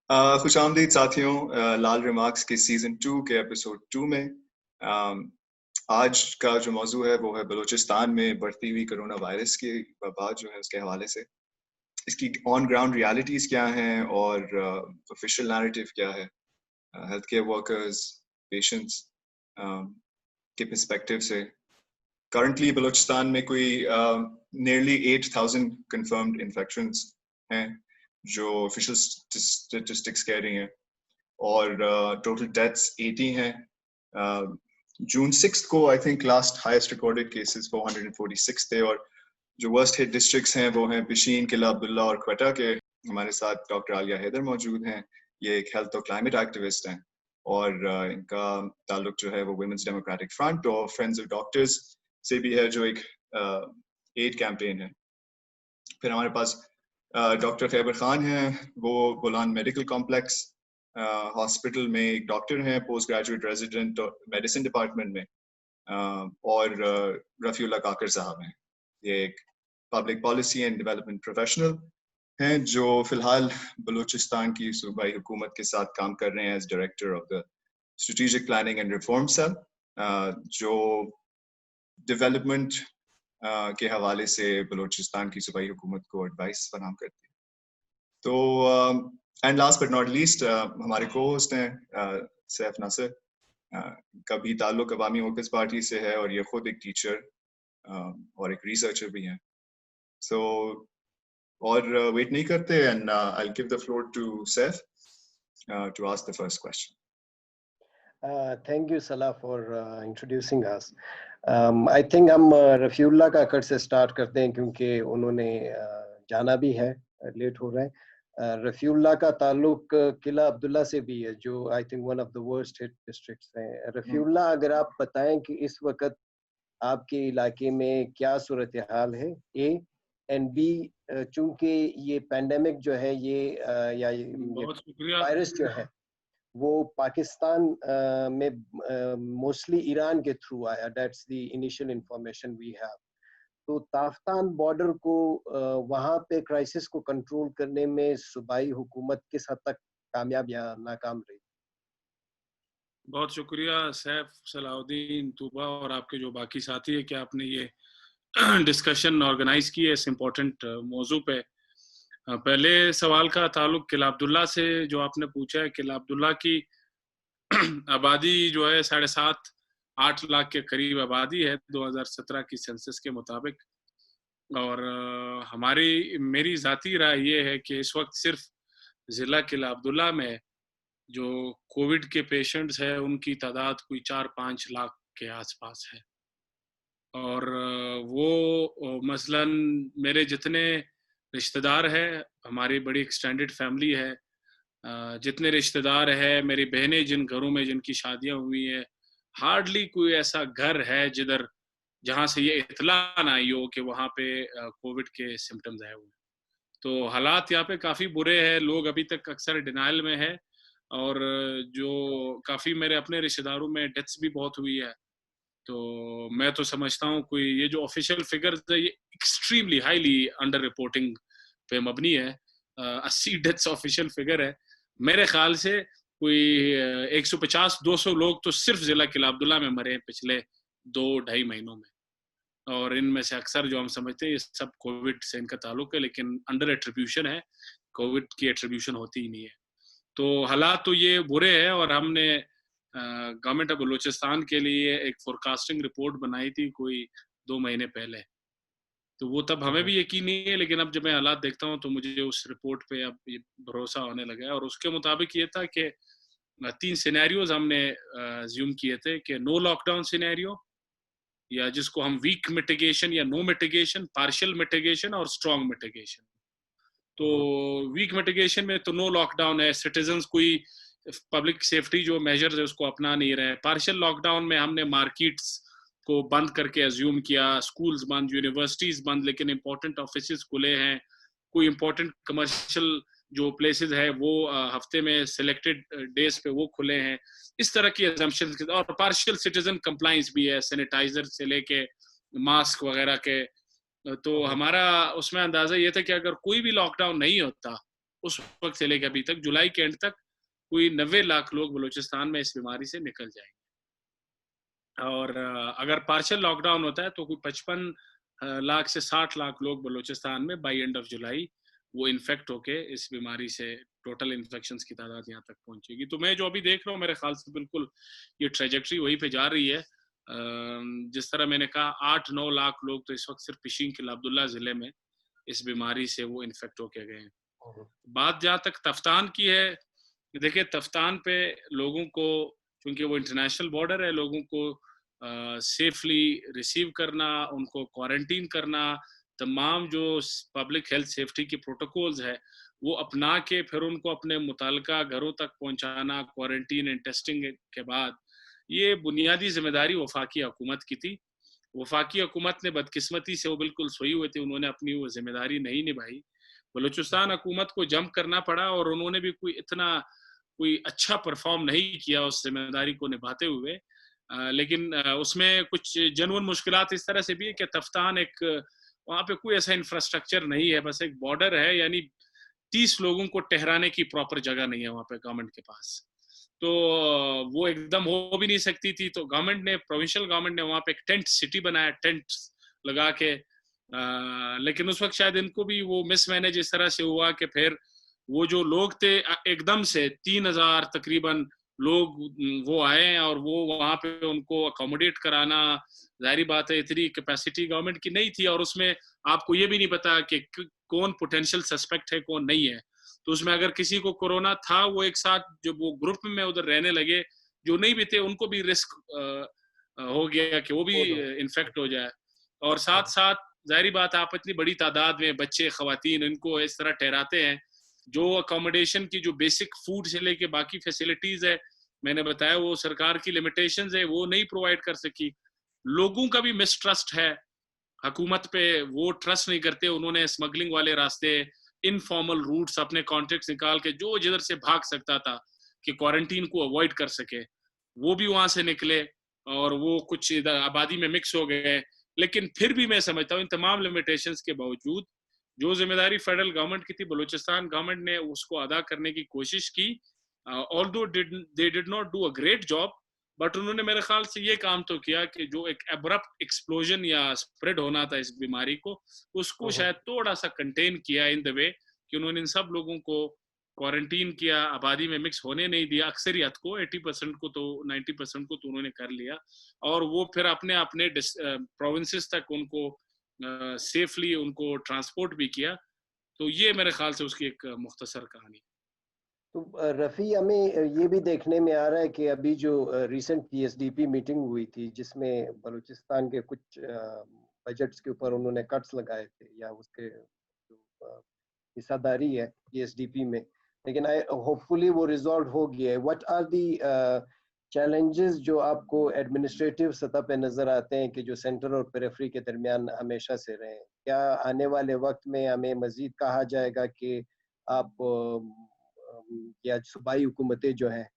खुश आमदीद साथियों, लाल रिमार्क्स के सीजन 2 के एपिसोड 2 में आज का जो मौजू है वो है बलूचिस्तान में बढ़ती हुई कोरोना वायरस की वबा जो है उसके हवाले से। इसकी ऑन ग्राउंड रियलिटीज क्या हैं और ऑफिशियल नैरेटिव क्या है हेल्थ केयर वर्कर्स, पेशेंट्स के पर्सपेक्टिव से। करंटली बलूचिस्तान में कोई नियरली 8,000 कंफर्म्ड इन्फेक्शंस हैं जो ऑफिशियल स्टेटिस्टिक्स कह रही हैं, और टोटल डेथ्स 80 हैं। जून 6 को I think last highest recorded cases 446 थे, और जो वर्स्ट हिट डिस्ट्रिक्ट्स हैं वो हैं पिशीन, किला अब्दुल्ला और क्वेटा के। हमारे साथ डॉक्टर आलिया हैदर मौजूद हैं। ये एक हेल्थ और क्लाइमेट एक्टिविस्ट हैं, और इनका ताल्लुक जो है वो वुमेन्स डेमोक्रेटिक फ्रंट और फ्रेंड्स ऑफ डॉक्टर्स से भी है, जो एक एड कैंपेन है। फिर हमारे पास डॉक्टर खैबर खान हैं, वो बोलान मेडिकल कॉम्प्लेक्स हॉस्पिटल में एक डॉक्टर हैं, post graduate resident medicine department में, और रफीउल्लाह काकर साहब हैं। ये एक public policy and development professional हैं जो फिलहाल बलूचिस्तान की सूबाई हुकूमत के साथ काम कर रहे हैं as director of the strategic planning and reform cell, जो डेवलपमेंट के हवाले से बलूचिस्तान की सूबाई हुकूमत को एडवाइस फराहम करती है। तो and last but not least हमारे को होस्ट हैं सैफ नासिर, का भी ताल्लुक अवामी वर्कर्स पार्टी से है, और ये खुद एक टीचर और एक रिसर्चर भी हैं। सो और वेट नहीं करते, and I will give the floor to Saif to ask the first question. Thank you, Salah, for introducing us. I think हम रफीउल्लाह काकर से स्टार्ट करते हैं क्योंकि उन्होंने जाना भी है, लेट हो रहा है। रफीउल्लाह का ताल्लुक किला अब्दुल्ला से भी है, जो I think one of the worst hit districts हैं। रफीउल्लाह, अगर आप बताएं कि इस वक्त आपके इलाके में क्या सूरत हाल है, ए एंड बी, चूंकि ये पैंडेमिक जो है ये या ये वायरस जो है वो पाकिस्तान में मोस्टली ईरान के थ्रू आया, that's the initial information we have. तो ताफ्तान बॉर्डर को वहाँ पे क्राइसिस को कंट्रोल करने में सूबाई हुकूमत किस हद तक कामयाब या नाकाम रही? बहुत शुक्रिया सैफ, सलाउद्दीन, तूबा और आपके जो बाकी साथी है कि आपने ये डिस्कशन ऑर्गेनाइज की है इस इम्पोर्टेंट मौजू पे। पहले सवाल का ताल्लुक किला अब्दुल्ला से जो आपने पूछा है, किला अब्दुल्ला की आबादी जो है 7.5-8 लाख के करीब आबादी है 2017 की सेंसस के मुताबिक। और मेरी ज़ाती राय ये है कि इस वक्त सिर्फ ज़िला किला अब्दुल्ला में जो कोविड के पेशेंट्स हैं उनकी तादाद कोई 4-5 लाख के आसपास है। और वो मसलन मेरे जितने रिश्तेदार हैं, हमारी बड़ी एक्सटेंडेड फैमिली है, जितने रिश्तेदार हैं, मेरी बहनें जिन घरों में जिनकी शादियां हुई हैं, हार्डली कोई ऐसा घर है जहां से ये इतला ना आई हो कि वहाँ पे कोविड के सिम्टम्स आए हुए। तो हालात यहाँ पे काफ़ी बुरे हैं, लोग अभी तक अक्सर डिनाइल में है, और जो काफ़ी मेरे अपने रिश्तेदारों में डेथ्स भी बहुत हुई है। तो मैं तो समझता हूँ कोई ये जो ऑफिशियल फिगर्स है ये एक्सट्रीमली हाईली अंडर रिपोर्टिंग पे मबनी है। 80 डेथ्स ऑफिशियल फिगर है। मेरे ख्याल से कोई 150-200 लोग तो सिर्फ जिला किला अब्दुल्ला में मरे पिछले 2-2.5 महीनों में, और इनमें से अक्सर जो हम समझते हैं ये सब कोविड से इनका ताल्लुक है, लेकिन अंडर एट्रीब्यूशन है, कोविड की एट्रीब्यूशन होती ही नहीं है। तो हालात तो ये बुरे हैं, और हमने गवर्नमेंट ऑफ बलूचिस्तान के लिए एक फोरकास्टिंग रिपोर्ट बनाई थी कोई 2 महीने पहले। तो वो तब हमें भी यकीन नहीं है, लेकिन अब जब मैं हालात देखता हूँ तो मुझे उस रिपोर्ट पे अब ये भरोसा होने लगा है। और उसके मुताबिक ये था कि 3 सिनेरियोज हमने ज्यूम किए थे कि नो लॉकडाउन सिनेरियो, या जिसको हम वीक मिटिगेशन या नो मिटिगेशन, पार्शियल मिटिगेशन और स्ट्रॉन्ग मिटिगेशन। तो वीक मिटिगेशन में तो नो लॉकडाउन है, सिटीजन्स कोई पब्लिक सेफ्टी जो मेजर्स है उसको अपना नहीं रहे। पार्शियल लॉकडाउन में हमने मार्केट्स को बंद करके अज्यूम किया, स्कूल्स बंद, यूनिवर्सिटीज बंद, लेकिन इंपॉर्टेंट ऑफिसेज खुले हैं, कोई इंपॉर्टेंट कमर्शियल जो प्लेसेस है वो हफ्ते में सिलेक्टेड डेज पे वो खुले हैं। इस तरह की अजम्पशंस, और पार्शियल सिटीजन कंप्लायंस भी है, सैनिटाइजर से लेके मास्क वगैरह के। तो हमारा उसमें अंदाजा ये था कि अगर कोई भी लॉकडाउन नहीं होता उस वक्त से लेकर अभी तक जुलाई के एंड तक कोई 90 लाख लोग बलूचिस्तान में इस बीमारी से निकल जाएंगे। और अगर पार्शियल लॉकडाउन होता है तो कोई 55 लाख से 60 लाख लोग बलूचिस्तान में बाई एंड ऑफ जुलाई वो इन्फेक्ट होके इस बीमारी से टोटल इन्फेक्शंस की तादाद यहाँ तक पहुंचेगी। तो मैं जो अभी देख रहा हूँ मेरे ख्याल से बिल्कुल ये ट्रेजेक्ट्री वहीं पे जा रही है। जिस तरह मैंने कहा 8-9 लाख लोग तो इस वक्त सिर्फ पिशींग के अब्दुल्ला जिले में इस बीमारी से वो इन्फेक्ट होके गए हैं। बात जहाँ तक तफ्तान की है, देखिए तफ्तान पे लोगों को, क्योंकि वो इंटरनेशनल बॉर्डर है, लोगों को सेफली रिसीव करना, उनको क्वारंटीन करना, तमाम जो पब्लिक हेल्थ सेफ्टी की प्रोटोकॉल्स है वो अपना के फिर उनको अपने मुताल्लिका घरों तक पहुंचाना क्वारंटीन एंड टेस्टिंग के बाद, ये बुनियादी जिम्मेदारी वफाकी हुकूमत की थी। वफाकी हुकूमत ने बदकिस्मती से वो बिल्कुल सोई हुए थे, उन्होंने अपनी वो जिम्मेदारी नहीं निभाई। बलूचिस्तान हुकूमत को जंप करना पड़ा और उन्होंने भी कोई अच्छा परफॉर्म नहीं किया उस जिम्मेदारी को निभाते हुए। लेकिन उसमें कुछ जनवन मुश्किलात इस तरह से भी है कि तफ्तान वहाँ पे कोई ऐसा इंफ्रास्ट्रक्चर नहीं है, बस एक बॉर्डर है, यानी 30 लोगों को ठहराने की प्रॉपर जगह नहीं है वहाँ पे गवर्नमेंट के पास, तो वो एकदम हो भी नहीं सकती थी। तो गवर्नमेंट ने, प्रोविंशियल गवर्नमेंट ने वहाँ पे एक टेंट सिटी बनाया, टेंट लगा के, लेकिन उस वक्त शायद इनको भी वो मिसमैनेज इस तरह से हुआ कि फिर वो जो लोग थे एकदम से 3000 तकरीबन लोग वो आए और वो वहाँ पे उनको अकोमोडेट कराना, जाहिर बात है इतनी कैपेसिटी गवर्नमेंट की नहीं थी, और उसमें आपको ये भी नहीं पता कि कौन पोटेंशियल सस्पेक्ट है कौन नहीं है। तो उसमें अगर किसी को कोरोना था, वो एक साथ जो वो ग्रुप में उधर रहने लगे, जो नहीं भी थे उनको भी रिस्क हो गया कि वो भी इन्फेक्ट हो जाए। और साथ साथ जाहिर बात है आप इतनी बड़ी तादाद में बच्चे, खवातीन, इनको इस तरह ठहराते हैं, जो अकोमोडेशन की जो बेसिक फूड से लेके बाकी फैसिलिटीज है, मैंने बताया वो सरकार की लिमिटेशंस है, वो नहीं प्रोवाइड कर सकी। लोगों का भी मिसट्रस्ट है हुकूमत पे, वो ट्रस्ट नहीं करते, उन्होंने स्मगलिंग वाले रास्ते, इनफॉर्मल रूट्स, अपने कॉन्टेक्ट्स निकाल के जो जिधर से भाग सकता था कि क्वारंटीन को अवॉइड कर सके, वो भी वहां से निकले और वो कुछ इधर आबादी में मिक्स हो गए। लेकिन फिर भी मैं समझता हूँ इन तमाम लिमिटेशंस के बावजूद जो जिम्मेदारी फेडरल गवर्नमेंट की थी, बलूचिस्तान गवर्नमेंट ने उसको अदा करने की कोशिश की। Although they did not do a great job, but उन्होंने मेरे ख्याल से ये काम तो किया कि जो एक एब्रप्ट एक्सप्लोजन या स्प्रेड होना था इस बीमारी को, उसको शायद थोड़ा सा कंटेन किया इन द वे कि उन्होंने इन सब लोगों को क्वारंटीन किया, आबादी में मिक्स होने नहीं दिया, अक्सरियत को 80% को तो 90% को तो उन्होंने कर लिया, और वो फिर अपने अपने प्रोविंसेस तक उनको सेफली उनको ट्रांसपोर्ट भी किया। तो ये मेरे ख्याल से उसकी एक मुख्तसर कहानी। तो रफ़ी, हमें ये भी देखने में आ रहा है कि अभी जो रिसेंट पीएसडीपी मीटिंग हुई थी जिसमें बलूचिस्तान के कुछ बजट्स के ऊपर उन्होंने कट्स लगाए थे या उसके जो हिस्सादारी है पीएसडीपी में, लेकिन होपफुली वो रिजॉल्व हो गया है। व्हाट आर दी चैलेंजेस जो आपको एडमिनिस्ट्रेटिव सतह पे नजर आते हैं कि जो सेंटर और पेरिफेरी के दरमियान हमेशा से रहे? क्या आने वाले वक्त में हमें मजीद कहा जाएगा कि आप या सूबाई हुकूमतें जो हैं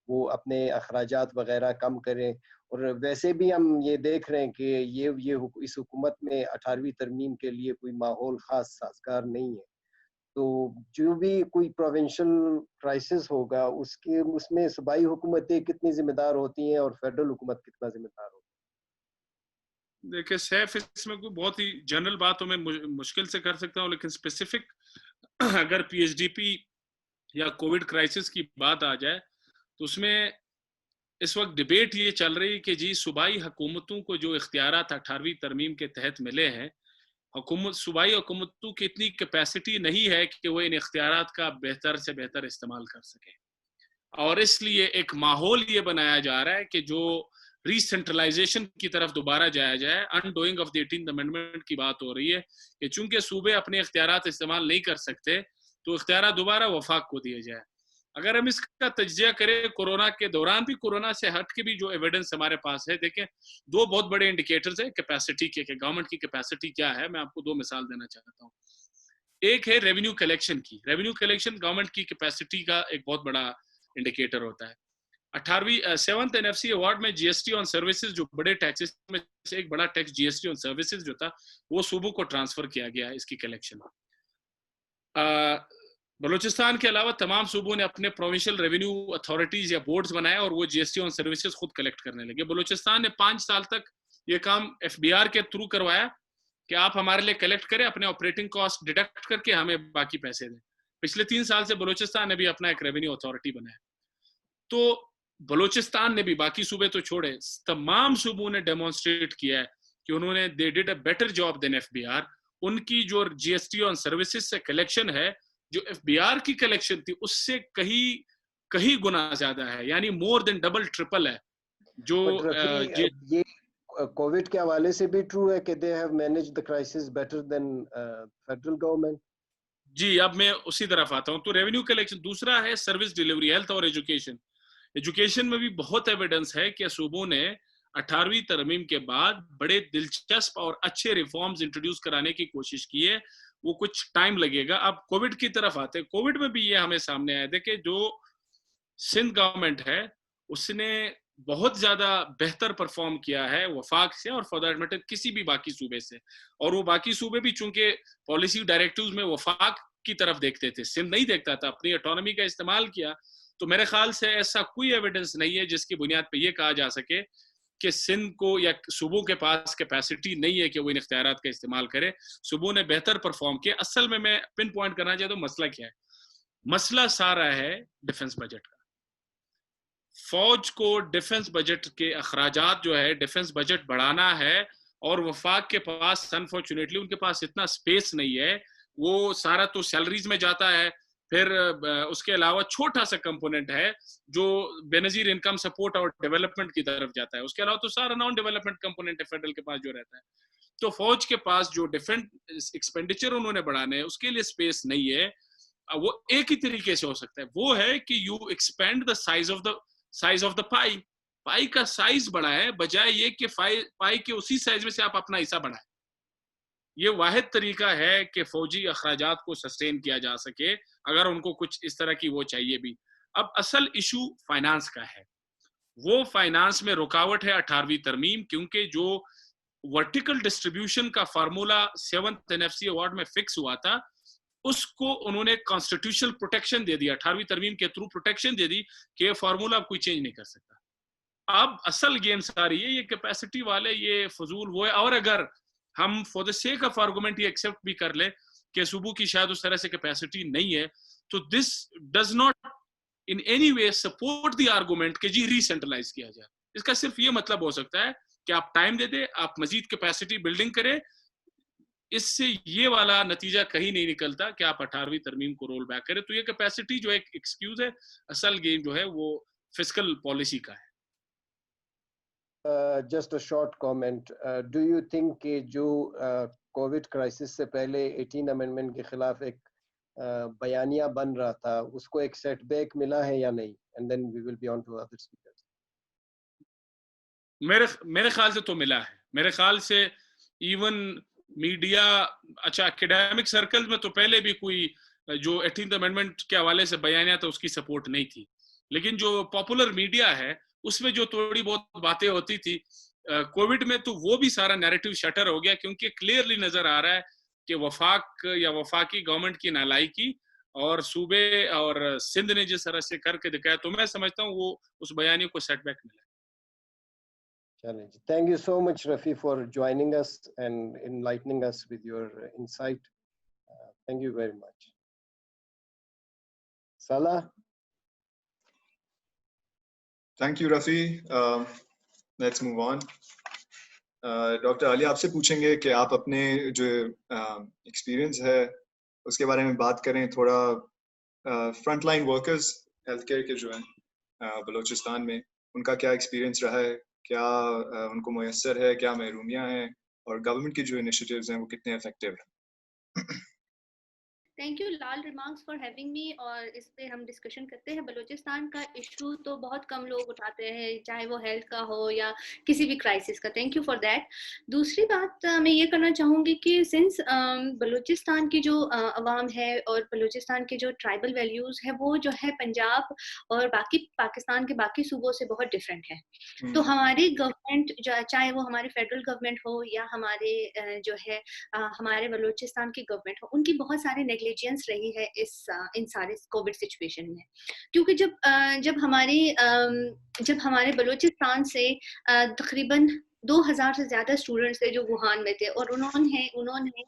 वो अपने अखराजात वगैरह कम करें? और वैसे भी हम ये देख रहे हैं कि ये इस हुकूमत में 18वीं तरमीम के लिए कोई माहौल खास साजगार नहीं है, तो जो भी कोई प्रोविंशियल क्राइसिस होगा उसमें सूबाई हुकूमतें कितनी जिम्मेदार होती हैं और फेडरल हुकूमत कितना जिम्मेदार होती है? देखिए सैफ, इसमें कोई बहुत ही जनरल बात तो मैं मुश्किल से कर सकता हूँ, लेकिन स्पेसिफिक अगर पीएचडीपी या कोविड क्राइसिस की बात आ जाए तो उसमें इस वक्त डिबेट ये चल रही है कि जी सूबाई हुकूमतों को जो इख्तियारात 18वीं तरमीम के तहत मिले हैं, सूबाई हुकूमतों की इतनी कैपेसिटी नहीं है कि वो इन इख्तियारात का बेहतर से बेहतर इस्तेमाल कर सके, और इसलिए एक माहौल ये बनाया जा रहा है कि जो रीसेंट्रलाइजेशन की तरफ दोबारा जाया जाए, undoing of the 18th amendment की बात हो रही है कि चूंकि सूबे अपने इख्तियारात इस्तेमाल नहीं कर सकते तो इख्तियार दोबारा वफाक को दिए जाए। अगर हम इसका तज्जिया करें कोरोना के दौरान भी, कोरोना से हट के भी जो एविडेंस हमारे पास है, देखें दो बहुत बड़े इंडिकेटर्स है कैपेसिटी के, गवर्नमेंट की कैपेसिटी क्या है। मैं आपको दो मिसाल देना चाहता हूँ। एक है रेवेन्यू कलेक्शन की। रेवेन्यू कलेक्शन गवर्नमेंट की कैपेसिटी का एक बहुत बड़ा इंडिकेटर होता है। 18वीं 7th एनएफसी अवार्ड में जीएसटी ऑन सर्विसेज, जो बड़े टैक्सेस में से एक बड़ा टैक्स जीएसटी ऑन सर्विसेज जो था, वो सूबों को ट्रांसफर किया गया है इसकी कलेक्शन। बलूचिस्तान के अलावा तमाम सूबों ने अपने प्रोविंशियल रेवेन्यू अथॉरिटीज या बोर्ड्स बनाए और वो जीएसटी ऑन सर्विसेज खुद कलेक्ट करने लगे। बलूचिस्तान ने 5 साल तक ये काम एफबीआर के थ्रू करवाया कि आप हमारे लिए कलेक्ट करें, अपने ऑपरेटिंग कॉस्ट डिडक्ट करके हमें बाकी पैसे दें। पिछले 3 साल से बलूचिस्तान ने भी अपना एक रेवेन्यू अथॉरिटी बनाया। तो बलूचिस्तान ने भी, बाकी सूबे तो छोड़े, तमाम सूबों ने डेमोन्स्ट्रेट किया है कि उन्होंने they did a better job than FBR. उनकी जो जीएसटी ऑन सर्विसेज से कलेक्शन है, जो एफबीआर की कलेक्शन थी उससे कहीं गुना ज्यादा है, यानी मोर देन डबल ट्रिपल है। जो ये कोविड के हवाले से भी ट्रू है कि they have managed the crisis better than federal government. जी, अब मैं उसी तरफ आता हूँ। तो रेवेन्यू कलेक्शन, दूसरा है सर्विस डिलीवरी, हेल्थ और एजुकेशन। एजुकेशन में भी बहुत एविडेंस है कि सूबों ने 18वीं तरमीम के बाद बड़े दिलचस्प और अच्छे रिफॉर्म्स इंट्रोड्यूस कराने की कोशिश की है। वो कुछ टाइम लगेगा। अब कोविड की तरफ आते हैं। कोविड में भी ये हमें सामने आया था कि जो सिंध गवर्नमेंट है उसने बहुत ज्यादा बेहतर परफॉर्म किया है वफाक से, और फॉर दैट मैटर किसी भी बाकी सूबे से। और वो बाकी सूबे भी चूंकि पॉलिसी डायरेक्टिव्स में वफाक की तरफ देखते थे, सिंध नहीं देखता था, अपनी ऑटोनॉमी का इस्तेमाल किया। तो मेरे ख्याल से ऐसा कोई एविडेंस नहीं है जिसकी बुनियाद पर यह कहा जा सके कि सिंध को या सूबों के पास कैपेसिटी नहीं है कि वो इन इख्तियारात का इस्तेमाल करे। सूबों ने बेहतर परफॉर्म किया। असल में मैं पिन पॉइंट करना चाहता हूँ मसला क्या है। मसला सारा है डिफेंस बजट का। फौज को डिफेंस बजट के अखराजात जो है, डिफेंस बजट बढ़ाना है, और वफाक के पास अनफॉर्चुनेटली उनके पास इतना स्पेस नहीं है। वो सारा तो सैलरीज में जाता है, फिर उसके अलावा छोटा सा कंपोनेंट है जो बेनजीर इनकम सपोर्ट और डेवलपमेंट की तरफ जाता है। उसके अलावा तो सारा नॉन डेवलपमेंट कंपोनेंट है फेडरल के पास जो रहता है। तो फौज के पास जो डिफेंस एक्सपेंडिचर उन्होंने बढ़ाने हैं उसके लिए स्पेस नहीं है। वो एक ही तरीके से हो सकता है, वो है कि you expand the size of the pie. Pie का साइज बढ़ाए बजाय ये कि पाई के उसी साइज में से आप अपना हिस्सा बढ़ाएं। ये वाहिद तरीका है कि फौजी अखराजात को सस्टेन किया जा सके, अगर उनको कुछ इस तरह की वो चाहिए भी। अब असल इशू फाइनेंस का है। वो फाइनेंस में रुकावट है 18वीं तरमीम, क्योंकि जो वर्टिकल डिस्ट्रीब्यूशन का फार्मूला 7th एनएफसी अवार्ड में फिक्स हुआ था, उसको उन्होंने कॉन्स्टिट्यूशनल प्रोटेक्शन दे दिया, 18वीं तरमीम के थ्रू प्रोटेक्शन दे दी कि ये फार्मूला कोई चेंज नहीं कर सकता। अब असल गेम सारी है, ये कैपेसिटी वाले ये फजूल वो है। और अगर हम for the sake of argument ये एक्सेप्ट भी कर ले कि सूबों की शायद उस तरह से कैपेसिटी नहीं है, तो this does not in any way support the argument कि जी रीसेंट्रलाइज किया जाए। इसका सिर्फ ये मतलब हो सकता है कि आप टाइम दे दे, आप मजीद कैपेसिटी बिल्डिंग करें। इससे ये वाला नतीजा कहीं नहीं निकलता कि आप 18वीं तरमीम को रोल बैक करें। तो ये कैपेसिटी जो एक एक्सक्यूज है, असल गेम जो है वो फिस्कल पॉलिसी का है। Just a short comment, do you think कि जो कोविड क्राइसिस से पहले 18 अमेंडमेंट के खिलाफ एक बयानिया बन रहा था, उसको एक सेटबैक मिला है या नहीं? And then we will be on to other speakers. मेरे ख्याल से तो मिला है। मेरे ख्याल से इवन मीडिया, अच्छा एकेडमिक सर्कल में तो पहले भी कोई जो 18th अमेंडमेंट के हवाले से बयानिया था उसकी सपोर्ट नहीं थी, लेकिन जो पॉपुलर मीडिया है उसमें जो थोड़ी बहुत बातें होती थी कोविड में, तो वो भी सारा नैरेटिव शटर हो गया, क्योंकि क्लियरली नजर आ रहा है कि वफाक या वफाकी गवर्नमेंट की नालायकी और सूबे और सिंध ने जिस तरह से करके दिखाया, तो मैं समझता हूँ वो उस बयानी को सेटबैक मिला। Thank you so much, Rafi, for joining us and enlightening us with your insight. Thank you very much. Salah? Thank you, Rafi. Let's move on. Doctor Ali, आपसे पूछेंगे कि आप अपने जो एक्सपीरियंस है उसके बारे में बात करें थोड़ा। Front line workers health care के जो हैं बलूचिस्तान में, उनका क्या एक्सपीरियंस रहा है, क्या उनको मुयस्सर है, क्या महरूमियाँ हैं, और गवर्नमेंट की जो इनिशिएटिव्स हैं वो कितने इफेक्टिव हैं। Thank you Lal remarks for having me. और इस पे हम डिस्कशन करते हैं। बलूचिस्तान का इशू तो बहुत कम लोग उठाते हैं, चाहे वो हेल्थ का हो या किसी भी क्राइसिस का। Thank you for that. दूसरी बात मैं ये करना चाहूँगी कि सिंस बलूचिस्तान की जो अवाम है और बलूचिस्तान के जो ट्राइबल वैल्यूज़ है वो जो है पंजाब और बाकी पाकिस्तान के बाकी सूबों से बहुत डिफरेंट है। तो हमारी गवर्नमेंट, चाहे वो हमारी फेडरल गवर्नमेंट हो या हमारे जो है हमारे बलूचिस्तान की गवर्नमेंट हो, उनकी बहुत सारे नेग्लिजेंस रही है इन सारे कोविड सिचुएशन में। क्योंकि जब हमारे बलूचिस्तान से तकरीबन 2000 से ज्यादा स्टूडेंट्स थे जो वुहान में थे, और उन्होंने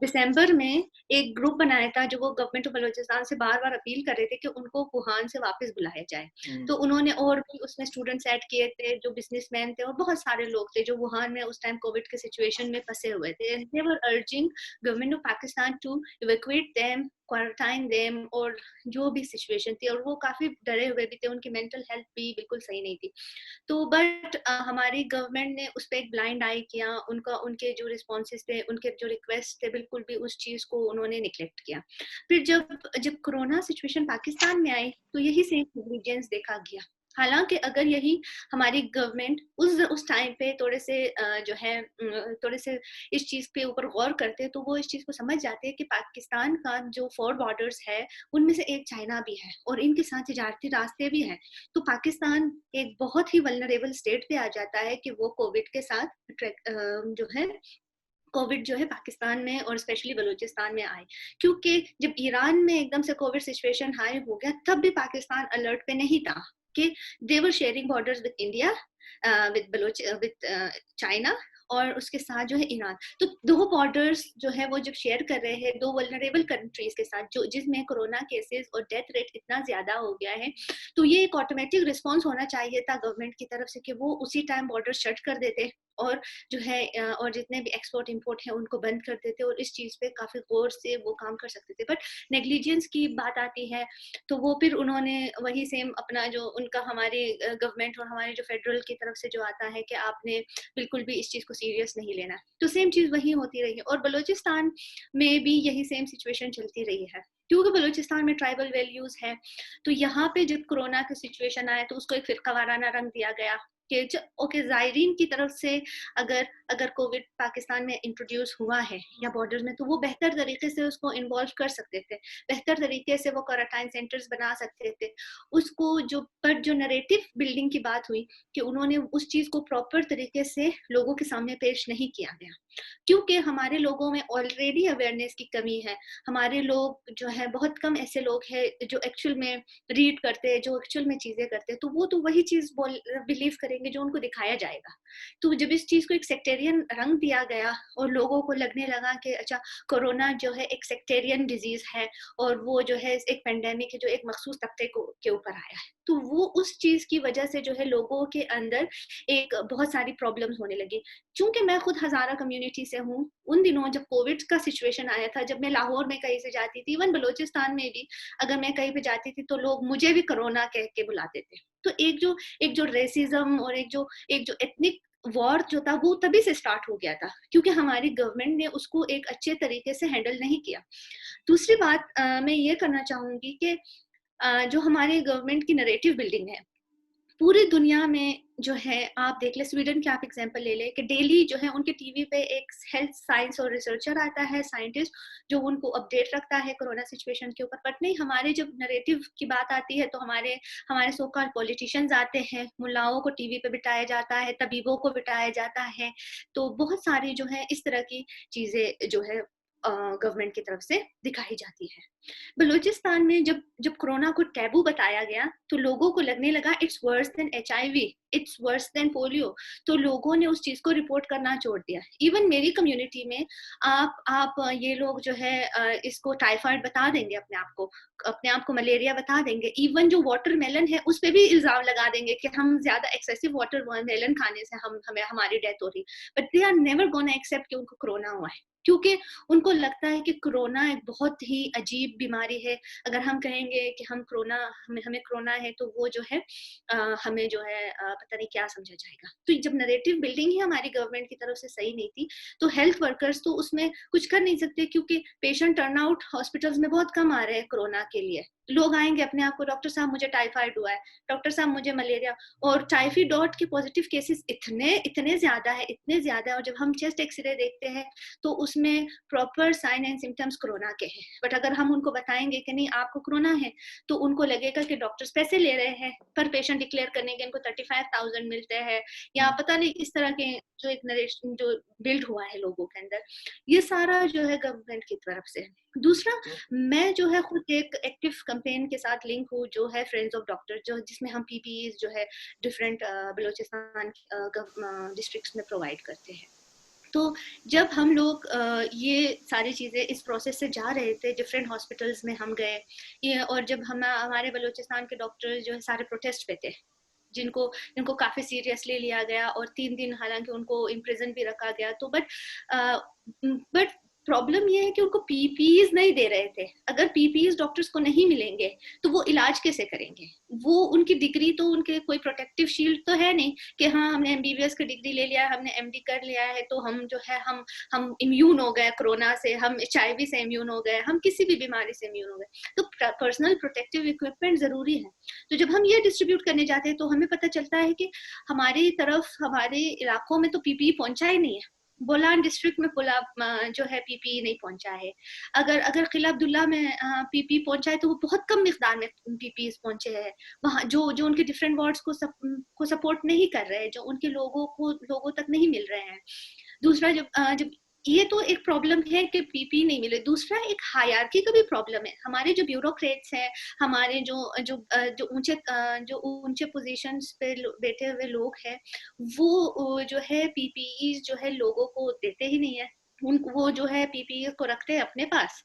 दिसंबर में एक ग्रुप बनाया था जो वो गवर्नमेंट ऑफ बलूचिस्तान से बार बार अपील कर रहे थे कि उनको वुहान से वापस बुलाया जाए। तो उन्होंने और भी उसमें स्टूडेंट्स ऐड किए थे जो बिजनेसमैन थे और बहुत सारे लोग थे जो वुहान में उस टाइम कोविड के सिचुएशन में फंसे हुए थे। They were urging government of Pakistan to evacuate them, quarantine them, और जो भी सिचुएशन थी, और वो काफी डरे हुए भी थे, उनकी मेंटल हेल्थ भी बिल्कुल सही नहीं थी। तो बट हमारी गवर्नमेंट ने उस पर एक ब्लाइंड आई किया, उनके जो रिस्पॉन्सेज थे, उनके जो रिक्वेस्ट थे, बिल्कुल भी उस चीज को उन्होंने निग्लेक्ट किया। फिर जब कोरोना सिचुएशन पाकिस्तान में आई तो यही सेम नेग्लिजेंस देखा गया। हालांकि अगर यही हमारी गवर्नमेंट उस टाइम पे थोड़े से इस चीज पे ऊपर गौर करते तो वो इस चीज को समझ जाते हैं कि पाकिस्तान का जो 4 बॉर्डर्स है उनमें से एक चाइना भी है और इनके साथ तिजारती रास्ते भी हैं। तो पाकिस्तान एक बहुत ही वल्नरेबल स्टेट पे आ जाता है कि वो कोविड के साथ कोविड जो है पाकिस्तान में और स्पेशली बलूचिस्तान में आए। क्योंकि जब ईरान में एकदम से कोविड सिचुएशन हाई हो गया तब भी पाकिस्तान अलर्ट पे नहीं था कि they were sharing borders with India, with China और उसके साथ जो है ईरान। तो 2 बॉर्डर्स जो है वो जब शेयर कर रहे हैं 2 वल्नरेबल कंट्रीज के साथ जो जिसमें कोरोना केसेस और डेथ रेट इतना ज्यादा हो गया है, तो ये एक ऑटोमेटिक रिस्पॉन्स होना चाहिए था गवर्नमेंट की तरफ से कि वो उसी टाइम बॉर्डर शट कर देते और जो है और जितने भी एक्सपोर्ट इंपोर्ट है उनको बंद कर देते और इस चीज पे काफी गौर से वो काम कर सकते थे। बट नेग्लिजेंस की बात आती है तो वो फिर उन्होंने वही सेम अपना जो उनका हमारी गवर्नमेंट और हमारे जो फेडरल की तरफ से जो आता है कि आपने बिल्कुल भी इस चीज को सीरियस नहीं लेना, तो सेम चीज वही होती रही है। और बलूचिस्तान में भी यही सेम सिचुएशन चलती रही है क्योंकि बलूचिस्तान में ट्राइबल वैल्यूज है। तो यहाँ पे जब कोरोना का सिचुएशन आया तो उसको एक फिरकावाराना रंग दिया गया कि ओके जायरीन की तरफ से अगर कोविड पाकिस्तान में इंट्रोड्यूस हुआ है या बॉर्डर में तो वो बेहतर तरीके से उसको इन्वॉल्व कर सकते थे, बेहतर तरीके से वो क्वारंटाइन सेंटर्स बना सकते थे उसको। जो नरेटिव बिल्डिंग की बात हुई कि उन्होंने उस चीज को प्रॉपर तरीके से लोगों के सामने पेश नहीं किया गया क्योंकि हमारे लोगों में ऑलरेडी अवेयरनेस की कमी है। हमारे लोग जो है बहुत कम ऐसे लोग हैं जो एक्चुअल में रीड करते हैं, जो एक्चुअल में चीजें करते हैं, तो वो तो वही चीज बिलीव करेंगे जो उनको दिखाया जाएगा। तो जब इस चीज को एक सेक्टेरियन रंग दिया गया और लोगों को लगने लगा कि अच्छा कोरोना जो है एक सेक्टेरियन डिजीज है और वो जो है एक पेंडेमिक है जो एक मखसूस तबके के ऊपर आया है, तो वो उस चीज की वजह से जो है लोगों के अंदर एक बहुत सारी प्रॉब्लम्स होने लगी। चूंकि मैं खुद हजारा कम्युनिटी से हूँ, उन दिनों जब कोविड का सिचुएशन आया था, जब मैं लाहौर में कहीं से जाती थी, इवन बलूचिस्तान में भी अगर मैं कहीं पे जाती थी तो लोग मुझे भी कोरोना कह के बुलाते थे। तो एक जो रेसिज्म और एक जो एथनिक वॉर जो था वो तभी से स्टार्ट हो गया था क्योंकि हमारी गवर्नमेंट ने उसको एक अच्छे तरीके से हैंडल नहीं किया। दूसरी बात मैं ये करना चाहूंगी कि जो हमारे गवर्नमेंट की नरेटिव बिल्डिंग है पूरी दुनिया में जो है, आप देख ले स्वीडन के आप एग्जांपल ले ले कि डेली जो है उनके टीवी पे एक हेल्थ साइंस और रिसर्चर आता है, साइंटिस्ट जो उनको अपडेट रखता है कोरोना सिचुएशन के ऊपर। बट नहीं, हमारे जब नरेटिव की बात आती है तो हमारे सो कॉल्ड पॉलिटिशियंस आते हैं, मुल्लाओं को टीवी पे बिठाया जाता है, तबीबों को बिठाया जाता है। तो बहुत सारी जो है इस तरह की चीजें जो है गवर्नमेंट की तरफ से दिखाई जाती है। बलूचिस्तान में जब कोरोना को टैबू बताया गया तो लोगों को लगने लगा it's worse than HIV, it's worse than polio, तो लोगों ने उस चीज को रिपोर्ट करना छोड़ दिया। इवन मेरी कम्युनिटी में आप ये लोग जो है इसको टाइफाइड बता देंगे, अपने आप को मलेरिया बता देंगे। इवन जो वाटरमेलन है उस पे भी इल्जाम लगा देंगे कि हम ज्यादा एक्सेसिव वाटरमेलन खाने से हमारी डेथ हो रही, but they are never gonna accept कि उनको कोरोना हुआ है क्योंकि उनको लगता है कि कोरोना एक बहुत ही अजीब बीमारी है। अगर हम कहेंगे कि हमें कोरोना है तो वो जो है हमें जो है पता नहीं क्या समझा जाएगा। तो जब नरेटिव बिल्डिंग ही हमारी गवर्नमेंट की तरफ से सही नहीं थी तो हेल्थ वर्कर्स तो उसमें कुछ कर नहीं सकते क्योंकि पेशेंट टर्नआउट हॉस्पिटल्स में बहुत कम आ रहे हैं कोरोना के लिए। लोग आएंगे अपने आप को, डॉक्टर साहब मुझे टाइफाइड हुआ है, डॉक्टर साहब मुझे मलेरिया, और टाइफाइड के पॉजिटिव केसेस इतने ज्यादा है। और जब हम चेस्ट एक्सरे देखते हैं तो उसमें proper sign and symptoms corona के हैं, बट अगर हम उनको बताएंगे कि नहीं आपको कोरोना है, तो उनको लगेगा कि डॉक्टर्स पैसे ले रहे हैं, पर पेशेंट डिक्लेयर करने के इनको 35,000 मिलते हैं, या पता नहीं इस तरह के जो एक नरेशन जो बिल्ड हुआ है लोगों के अंदर, ये सारा जो है गवर्नमेंट की तरफ से। दूसरा, मैं जो है खुद एक एक्टिव कैंपेन के साथ लिंक हूँ जो है फ्रेंड्स ऑफ डॉक्टर, जो जिसमें हम पीपीई जो है डिफरेंट बलूचिस्तान डिस्ट्रिक्ट्स में प्रोवाइड करते हैं। तो जब हम लोग ये सारी चीज़ें इस प्रोसेस से जा रहे थे, डिफरेंट हॉस्पिटल्स में हम गए, ये और जब हम हमारे बलूचिस्तान के डॉक्टर जो है सारे प्रोटेस्ट पे थे, जिनको काफी सीरियसली लिया गया और 3 दिन हालांकि उनको इम्प्रिजन भी रखा गया, तो बट प्रॉब्लम ये है कि उनको पीपीईज नहीं दे रहे थे। अगर पीपीईज डॉक्टर्स को नहीं मिलेंगे तो वो इलाज कैसे करेंगे? वो उनकी डिग्री तो उनके कोई प्रोटेक्टिव शील्ड तो है नहीं कि हाँ हमने एमबीबीएस की डिग्री ले लिया, हमने एमडी कर लिया है तो हम जो है हम इम्यून हो गए कोरोना से, हम एचआईवी से इम्यून हो गए, हम किसी भी बीमारी से इम्यून हो गए। तो पर्सनल प्रोटेक्टिव इक्विपमेंट जरूरी है। तो जब हम ये डिस्ट्रीब्यूट करने जाते हैं तो हमें पता चलता है कि हमारी तरफ, हमारे इलाकों में तो पीपीई पहुंचा ही नहीं है। बोलान डिस्ट्रिक्ट में जो है पीपीई नहीं पहुंचा है। अगर किला अब्दुल्ला में पीपीई पहुंचा है तो वो बहुत कम मिकदार में पीपीई पहुंचे हैं। वहाँ जो उनके डिफरेंट वार्ड्स को सपोर्ट नहीं कर रहे हैं, जो उनके लोगों तक नहीं मिल रहे हैं। दूसरा, जब ये तो एक प्रॉब्लम है कि पीपी नहीं मिले। दूसरा, एक हायरार्की का भी प्रॉब्लम है। हमारे जो ब्यूरोक्रेट्स हैं, हमारे जो ऊंचे पोजीशंस पे बैठे हुए लोग हैं, वो जो है पीपीई जो है लोगों को देते ही नहीं है। वो जो है पीपीई को रखते हैं अपने पास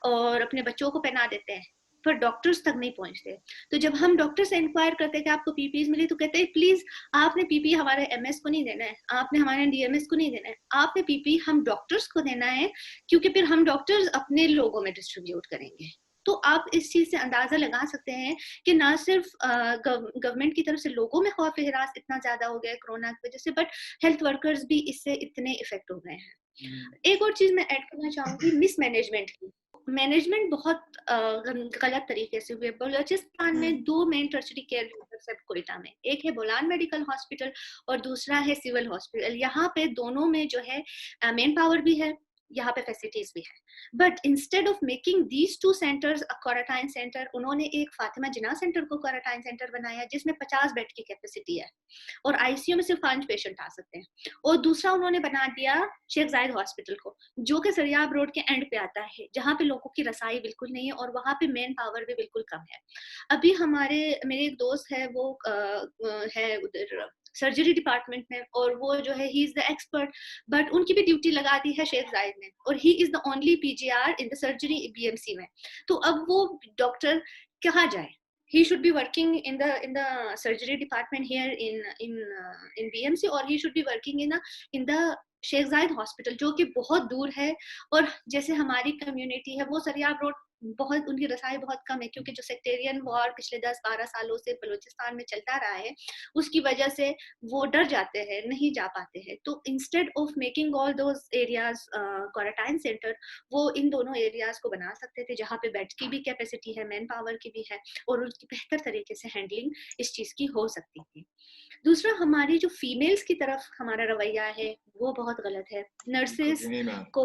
और अपने बच्चों को पहना देते हैं, पर डॉक्टर्स तक नहीं पहुंचते। तो जब हम डॉक्टर से इंक्वायर करते हैं कि आपको पीपीई मिली, तो कहते हैं प्लीज आपने पीपीई हमारे एमएस को नहीं देना है, आपने हमारे डीएमएस को नहीं देना है, आपने पीपीई हम डॉक्टर्स को देना है, क्योंकि फिर हम डॉक्टर्स अपने लोगों में डिस्ट्रीब्यूट करेंगे। तो आप इस चीज से अंदाजा लगा सकते हैं कि ना सिर्फ गवर्नमेंट की तरफ से लोगों में खौफ हिरास इतना ज्यादा हो गया है कोरोना की वजह से, बट हेल्थ वर्कर्स भी इससे इतने इफेक्ट हो गए हैं। एक और चीज मैं ऐड करना चाहूंगी, मिसमैनेजमेंट की। मैनेजमेंट बहुत गलत तरीके से हुए। बलूचिस्तान में 2 मेन टर्शरी केयर सेंटर्स है कोयटा में, एक है बोलान मेडिकल हॉस्पिटल और दूसरा है सिविल हॉस्पिटल। यहाँ पे दोनों में जो है मैन पावर भी है, यहाँ पे फैसिलिटीज भी है, but instead of making these 2 centres a quarantine centre, उन्होंने एक फातिमा जिन्ना सेंटर को क्वारंटाइन सेंटर बनाया जिसमें 50 बेड की कैपेसिटी है और आईसीयू में सिर्फ 5 पेशेंट आ सकते हैं। और दूसरा उन्होंने बना दिया शेख जायद हॉस्पिटल को, जो कि सरियाब रोड के एंड पे आता है, जहाँ पे लोगों की रसाई बिल्कुल नहीं है और वहाँ पे मैन पावर भी बिल्कुल कम है। अभी मेरे एक दोस्त है, वो है उधर सर्जरी डिपार्टमेंट में, और वो जो है he is the expert, but उनकी भी ड्यूटी लगा दी है शेख जायद में, और he is the only PGR in the surgery BMC में। तो अब वो डॉक्टर कहाँ जाए? He should be working in the surgery department here in BMC, or he should be working in the Sheikh जायद हॉस्पिटल, जो कि बहुत दूर है। और जैसे हमारी कम्युनिटी है वो सरियाब रोड, बहुत उनकी रसाई बहुत कम है, क्योंकि जो सेक्टेरियन वॉर पिछले 10-12 सालों से बलूचिस्तान में चलता रहा है, उसकी वजह से वो डर जाते हैं, नहीं जा पाते हैं। तो instead of making all those areas quarantine centre, वो इन दोनों एरियाज को बना सकते थे जहाँ पे बेड की भी कैपेसिटी है, मैन पावर की भी है, और उनकी बेहतर तरीके से हैंडलिंग इस चीज की हो सकती थी। दूसरा, हमारी जो फीमेल्स की तरफ हमारा रवैया है वो बहुत गलत है। नर्सेस को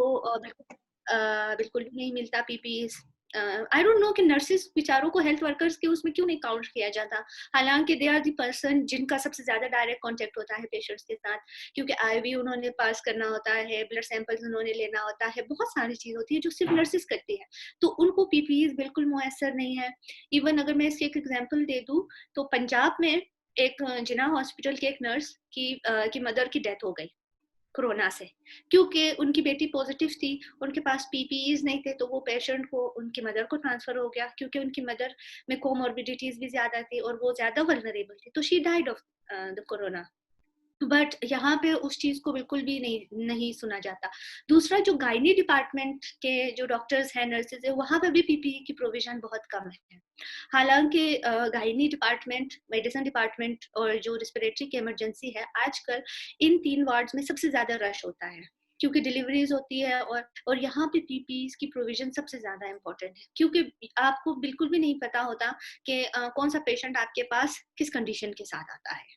बिल्कुल भी नहीं मिलता पीपीई। आई डोंट नो कि नर्सेस बेचारों को हेल्थ वर्कर्स के उसमें क्यों नहीं काउंट किया जाता, हालांकि दे आर दी पर्सन जिनका सबसे ज्यादा डायरेक्ट कांटेक्ट होता है पेशेंट्स के साथ, क्योंकि आईवी उन्होंने पास करना होता है, ब्लड सैंपल्स उन्होंने लेना होता है, बहुत सारी चीज होती है जो सिर्फ नर्सेस करती है, तो उनको पीपीई बिल्कुल मुयसर नहीं है। इवन अगर मैं इसकी एक एग्जाम्पल दे दूं तो पंजाब में एक जिन्ना हॉस्पिटल के एक नर्स की मदर की डेथ हो गई कोरोना से, क्योंकि उनकी बेटी पॉजिटिव थी, उनके पास पीपीईज नहीं थे, तो वो पेशेंट को उनकी मदर को ट्रांसफर हो गया, क्योंकि उनकी मदर में कोमॉर्बिडिटीज भी ज्यादा थी और वो ज्यादा वल्नरेबल थी, तो she died of the corona. But यहाँ पे उस चीज को बिल्कुल भी नहीं सुना जाता। दूसरा, जो गायनी डिपार्टमेंट के जो डॉक्टर्स हैं, नर्सेज है, वहां पे भी पीपीई की प्रोविजन बहुत कम है। हालांकि गायनी डिपार्टमेंट, मेडिसिन डिपार्टमेंट और जो रिस्पिरेटरी की इमरजेंसी है, आजकल इन 3 वार्ड्स में सबसे ज्यादा रश होता है, क्योंकि डिलीवरीज होती है, और यहाँ पे पीपीई की प्रोविजन सबसे ज्यादा इम्पोर्टेंट है, क्योंकि आपको बिल्कुल भी नहीं पता होता कि कौन सा पेशेंट आपके पास किस कंडीशन के साथ आता है।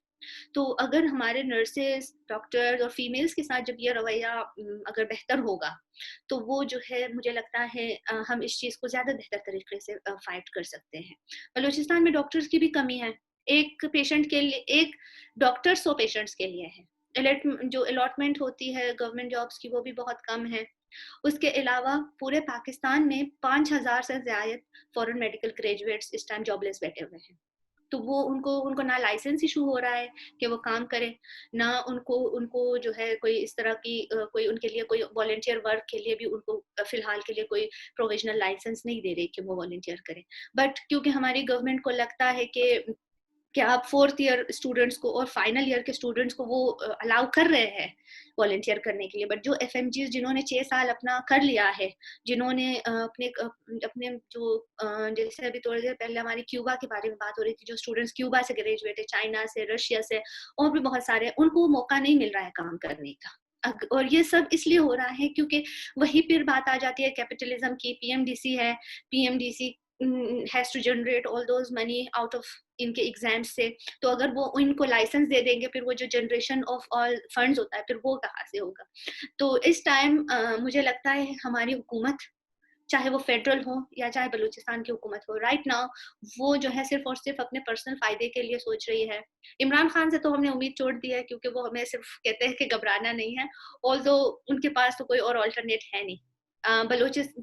तो अगर हमारे नर्सेस, डॉक्टर्स और फीमेल्स के साथ जब ये रवैया अगर बेहतर होगा, तो वो जो है मुझे लगता है हम इस चीज़ को ज़्यादा बेहतर तरीके से फाइट कर सकते हैं। बलूचिस्तान में डॉक्टर्स की भी कमी है। एक पेशेंट के लिए एक डॉक्टर 100 पेशेंट्स के लिए है। जो अलॉटमेंट होती है गवर्नमेंट जॉब्स की वो भी बहुत कम है। उसके अलावा पूरे पाकिस्तान में 5000 से ज़्यादा फॉरेन मेडिकल ग्रेजुएट्स इस टाइम जॉबलेस बैठे हुए हैं। तो वो उनको ना लाइसेंस इशू हो रहा है कि वो काम करें, ना उनको जो है कोई इस तरह की कोई उनके लिए कोई वॉलंटियर वर्क के लिए भी उनको फिलहाल के लिए कोई प्रोविजनल लाइसेंस नहीं दे रही कि वो वॉलंटियर करें। बट क्योंकि हमारी गवर्नमेंट को लगता है कि आप 4th ईयर स्टूडेंट्स को और फाइनल ईयर के स्टूडेंट्स को वो अलाउ कर रहे हैं वॉलंटियर करने के लिए, बट जो FMGs जिन्होंने 6 साल अपना कर लिया है, जिन्होंने अपने जो जैसे अभी थोड़ी देर पहले हमारी क्यूबा के बारे में बात हो रही थी, जो स्टूडेंट्स क्यूबा से ग्रेजुएट है, चाइना से, रशिया से और भी बहुत सारे, उनको मौका नहीं मिल रहा है काम करने का। और ये सब इसलिए हो रहा है क्योंकि वही फिर बात आ जाती है कैपिटलिज्म की। PMDC है, PMDC has to generate all those money out of इनके एग्जाम्स से, तो अगर वो इनको लाइसेंस दे देंगे फिर वो जो जनरेशन ऑफ ऑल फंड्स होता है फिर वो कहाँ से होगा। तो इस टाइम मुझे लगता है हमारी हुकूमत, चाहे वो फेडरल हो या चाहे बलूचिस्तान की हुकूमत हो, राइट नाउ वो जो है सिर्फ और सिर्फ अपने पर्सनल फायदे के लिए सोच रही है। इमरान खान से तो हमने उम्मीद छोड़ दी है क्योंकि वो हमें सिर्फ कहते हैं कि घबराना नहीं है, ऑल्दो उनके पास तो कोई और अल्टरनेट है नहीं।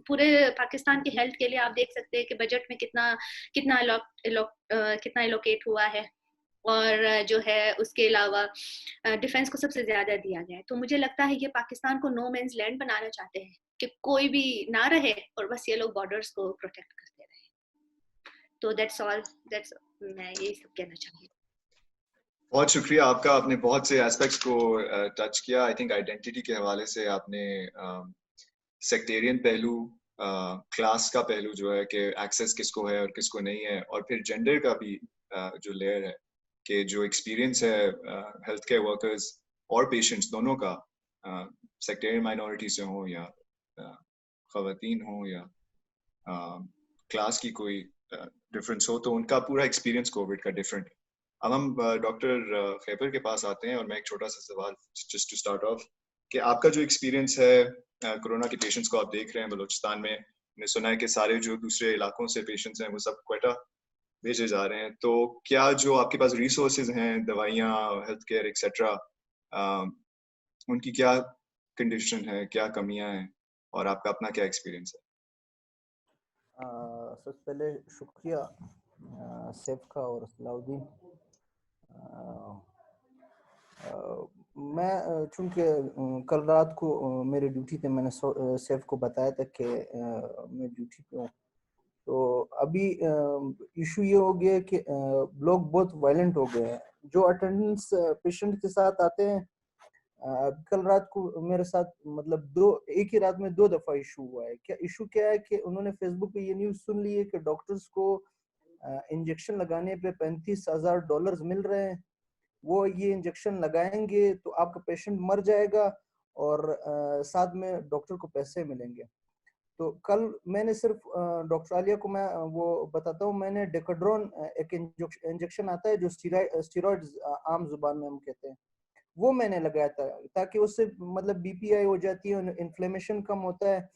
पूरे पाकिस्तान के हेल्थ के लिए आप देख सकते हैं कि बजट में कितना एलोकेट हुआ है, और जो है उसके अलावा डिफेंस को सबसे ज्यादा दिया गया है। तो मुझे लगता है ये पाकिस्तान को नो मैन्स लैंड बनाना चाहते हैं कि कोई भी ना रहे और बस ये लोग बॉर्डर्स को प्रोटेक्ट करते रहे। तो दैट्स ऑल, मैं यही सब कहना चाहूँगी। बहुत शुक्रिया आपका, आपने बहुत से एस्पेक्ट्स को टच किया। आई थिंक आइडेंटिटी के हवाले से आपने सेक्टेरियन पहलू, क्लास का पहलू जो है कि एक्सेस किसको है और किसको नहीं है, और फिर जेंडर का भी जो लेयर है कि जो एक्सपीरियंस है हेल्थ केयर वर्कर्स और पेशेंट्स दोनों का, सेक्टेरियन माइनॉरिटी से हो या ख़वातीन हो या क्लास की कोई डिफरेंस हो, तो उनका पूरा एक्सपीरियंस कोविड का डिफरेंट। अब हम डॉक्टर खैबर के पास आते हैं और मैं एक छोटा सा सवाल जस्ट टू स्टार्ट ऑफ कि आपका जो एक्सपीरियंस है कोरोना के पेशेंट्स को आप देख रहे हैं बलूचिस्तान में, मैंने सुना है कि सारे जो दूसरे इलाकों से पेशेंट्स हैं वो सब क्वेटा भेजे जा रहे हैं, तो क्या जो आपके पास रिसोर्सेज हैं, दवाइयाँ, हेल्थ केयर एक्सेट्रा, उनकी क्या कंडीशन है, क्या कमियां हैं और आपका अपना क्या एक्सपीरियंस है? सबसे पहले शुक्रिया सैफ का और सलाउद्दीन। मैं चूंकि कल रात को मेरी ड्यूटी थे, मैंने सैफ को बताया था कि मैं ड्यूटी पे हूँ। तो अभी इशू ये हो गया कि लोग बहुत वायलेंट हो गए हैं जो अटेंडेंस पेशेंट के साथ आते हैं। कल रात को मेरे साथ मतलब एक ही रात में 2 दफा इशू हुआ है। क्या इशू क्या है कि उन्होंने फेसबुक पे ये न्यूज़ सुन ली है कि डॉक्टर्स को इंजेक्शन लगाने पे $35,000 मिल रहे हैं, वो ये इंजेक्शन लगाएंगे तो आपका पेशेंट मर जाएगा और साथ में डॉक्टर को पैसे मिलेंगे। तो कल मैंने सिर्फ डॉक्टर आलिया को मैं वो बताता हूँ, मैंने डेकाड्रोन एक इंजेक्शन आता है जो स्टीरॉइड्स आम जुबान में हम कहते हैं, वो मैंने लगाया था ताकि उससे मतलब BPI हो जाती है, इन्फ्लेमेशन कम होता है।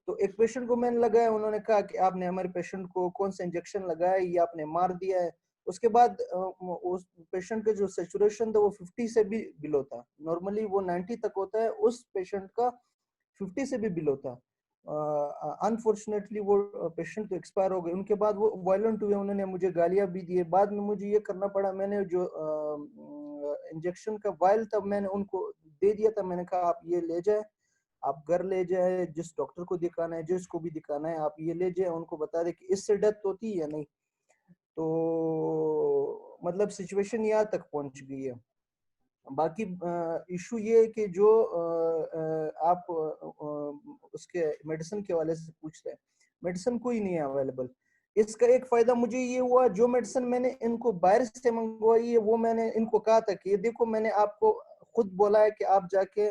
तो एक पेशेंट को मैंने लगाया, उन्होंने कहा कि आपने हमारे पेशेंट को कौन सा इंजेक्शन लगाया, ये आपने मार दिया है। उसके बाद उस पेशेंट का जो सैचुरेशन था वो 50 से भी बिलो था। नॉर्मली वो 90 तक होता है, उस पेशेंट का 50 से भी बिलो था। अनफॉर्चुनेटली वो पेशेंट तो एक्सपायर हो गए। उनके बाद वो वायलेंट हुए, उन्होंने मुझे गालियां भी दी। बाद में मुझे ये करना पड़ा, मैंने जो इंजेक्शन का वायल था मैंने उनको दे दिया था। मैंने कहा आप ये ले जाए, आप घर ले जाए, जिस डॉक्टर को दिखाना है, जिसको भी दिखाना है आप ये ले जाए, उनको बता दे कि इससे डेथ होती है या नहीं। तो मतलब सिचुएशन यहाँ तक पहुंच गई है। बाकी इशू ये है कि जो आप उसके मेडिसिन के हवाले से पूछ रहे हैं, मेडिसिन कोई नहीं है अवेलेबल। इसका एक फायदा मुझे ये हुआ, जो मेडिसिन मैंने इनको बाहर से मंगवाई है वो मैंने इनको कहा था कि ये देखो मैंने आपको खुद बोला है कि आप जाके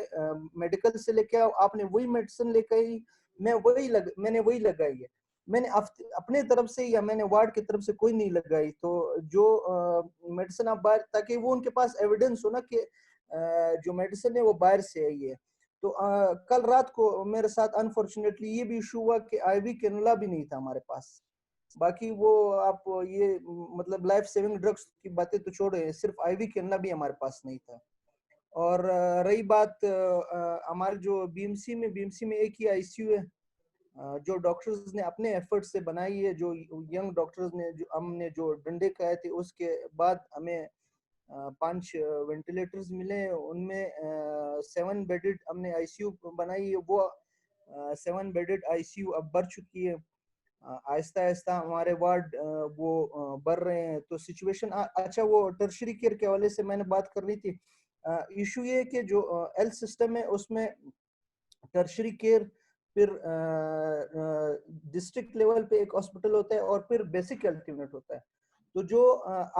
मेडिकल से लेके आओ, आपने वही मेडिसिन लेके आई, मैंने वही लगाई है। मैंने अपने तरफ से या मैंने वार्ड की तरफ से कोई नहीं लगाई। तो जो मेडिसिन आप बाहर, ताकि वो उनके पास एविडेंस हो ना कि जो मेडिसिन है वो बाहर से आई है। तो कल रात को मेरे साथ अनफॉर्चुनेटली ये भी इशू हुआ कि IV कैनुला भी नहीं था हमारे पास। बाकी वो आप ये मतलब लाइफ सेविंग ड्रग्स की बातें तो छोड़े, सिर्फ IV कैनुला भी हमारे पास नहीं था। और रही बात हमारे जो BMC में एक ही ICU है जो डॉक्टर्स ने अपने एफर्ट से बनाई है, जो यंग डॉक्टर्स ने जो हमने जो डंडे खाए थे उसके बाद हमें 5 वेंटिलेटर्स मिले, उनमें 7 बेडेड हमने ICU बनाई है। वो 7 बेडेड ICU अब बढ़ चुकी है, आहिस्ता आहिस्ता हमारे वार्ड वो बढ़ रहे हैं। तो सिचुएशन अच्छा, वो टर्शरी केयर के हवाले से मैंने बात करनी थी। इशू ये है कि जो हेल्थ सिस्टम है उसमें टर्शरी केयर, फिर डिस्ट्रिक्ट लेवल पे एक हॉस्पिटल होता है और फिर बेसिक हेल्थ यूनिट होता है। तो जो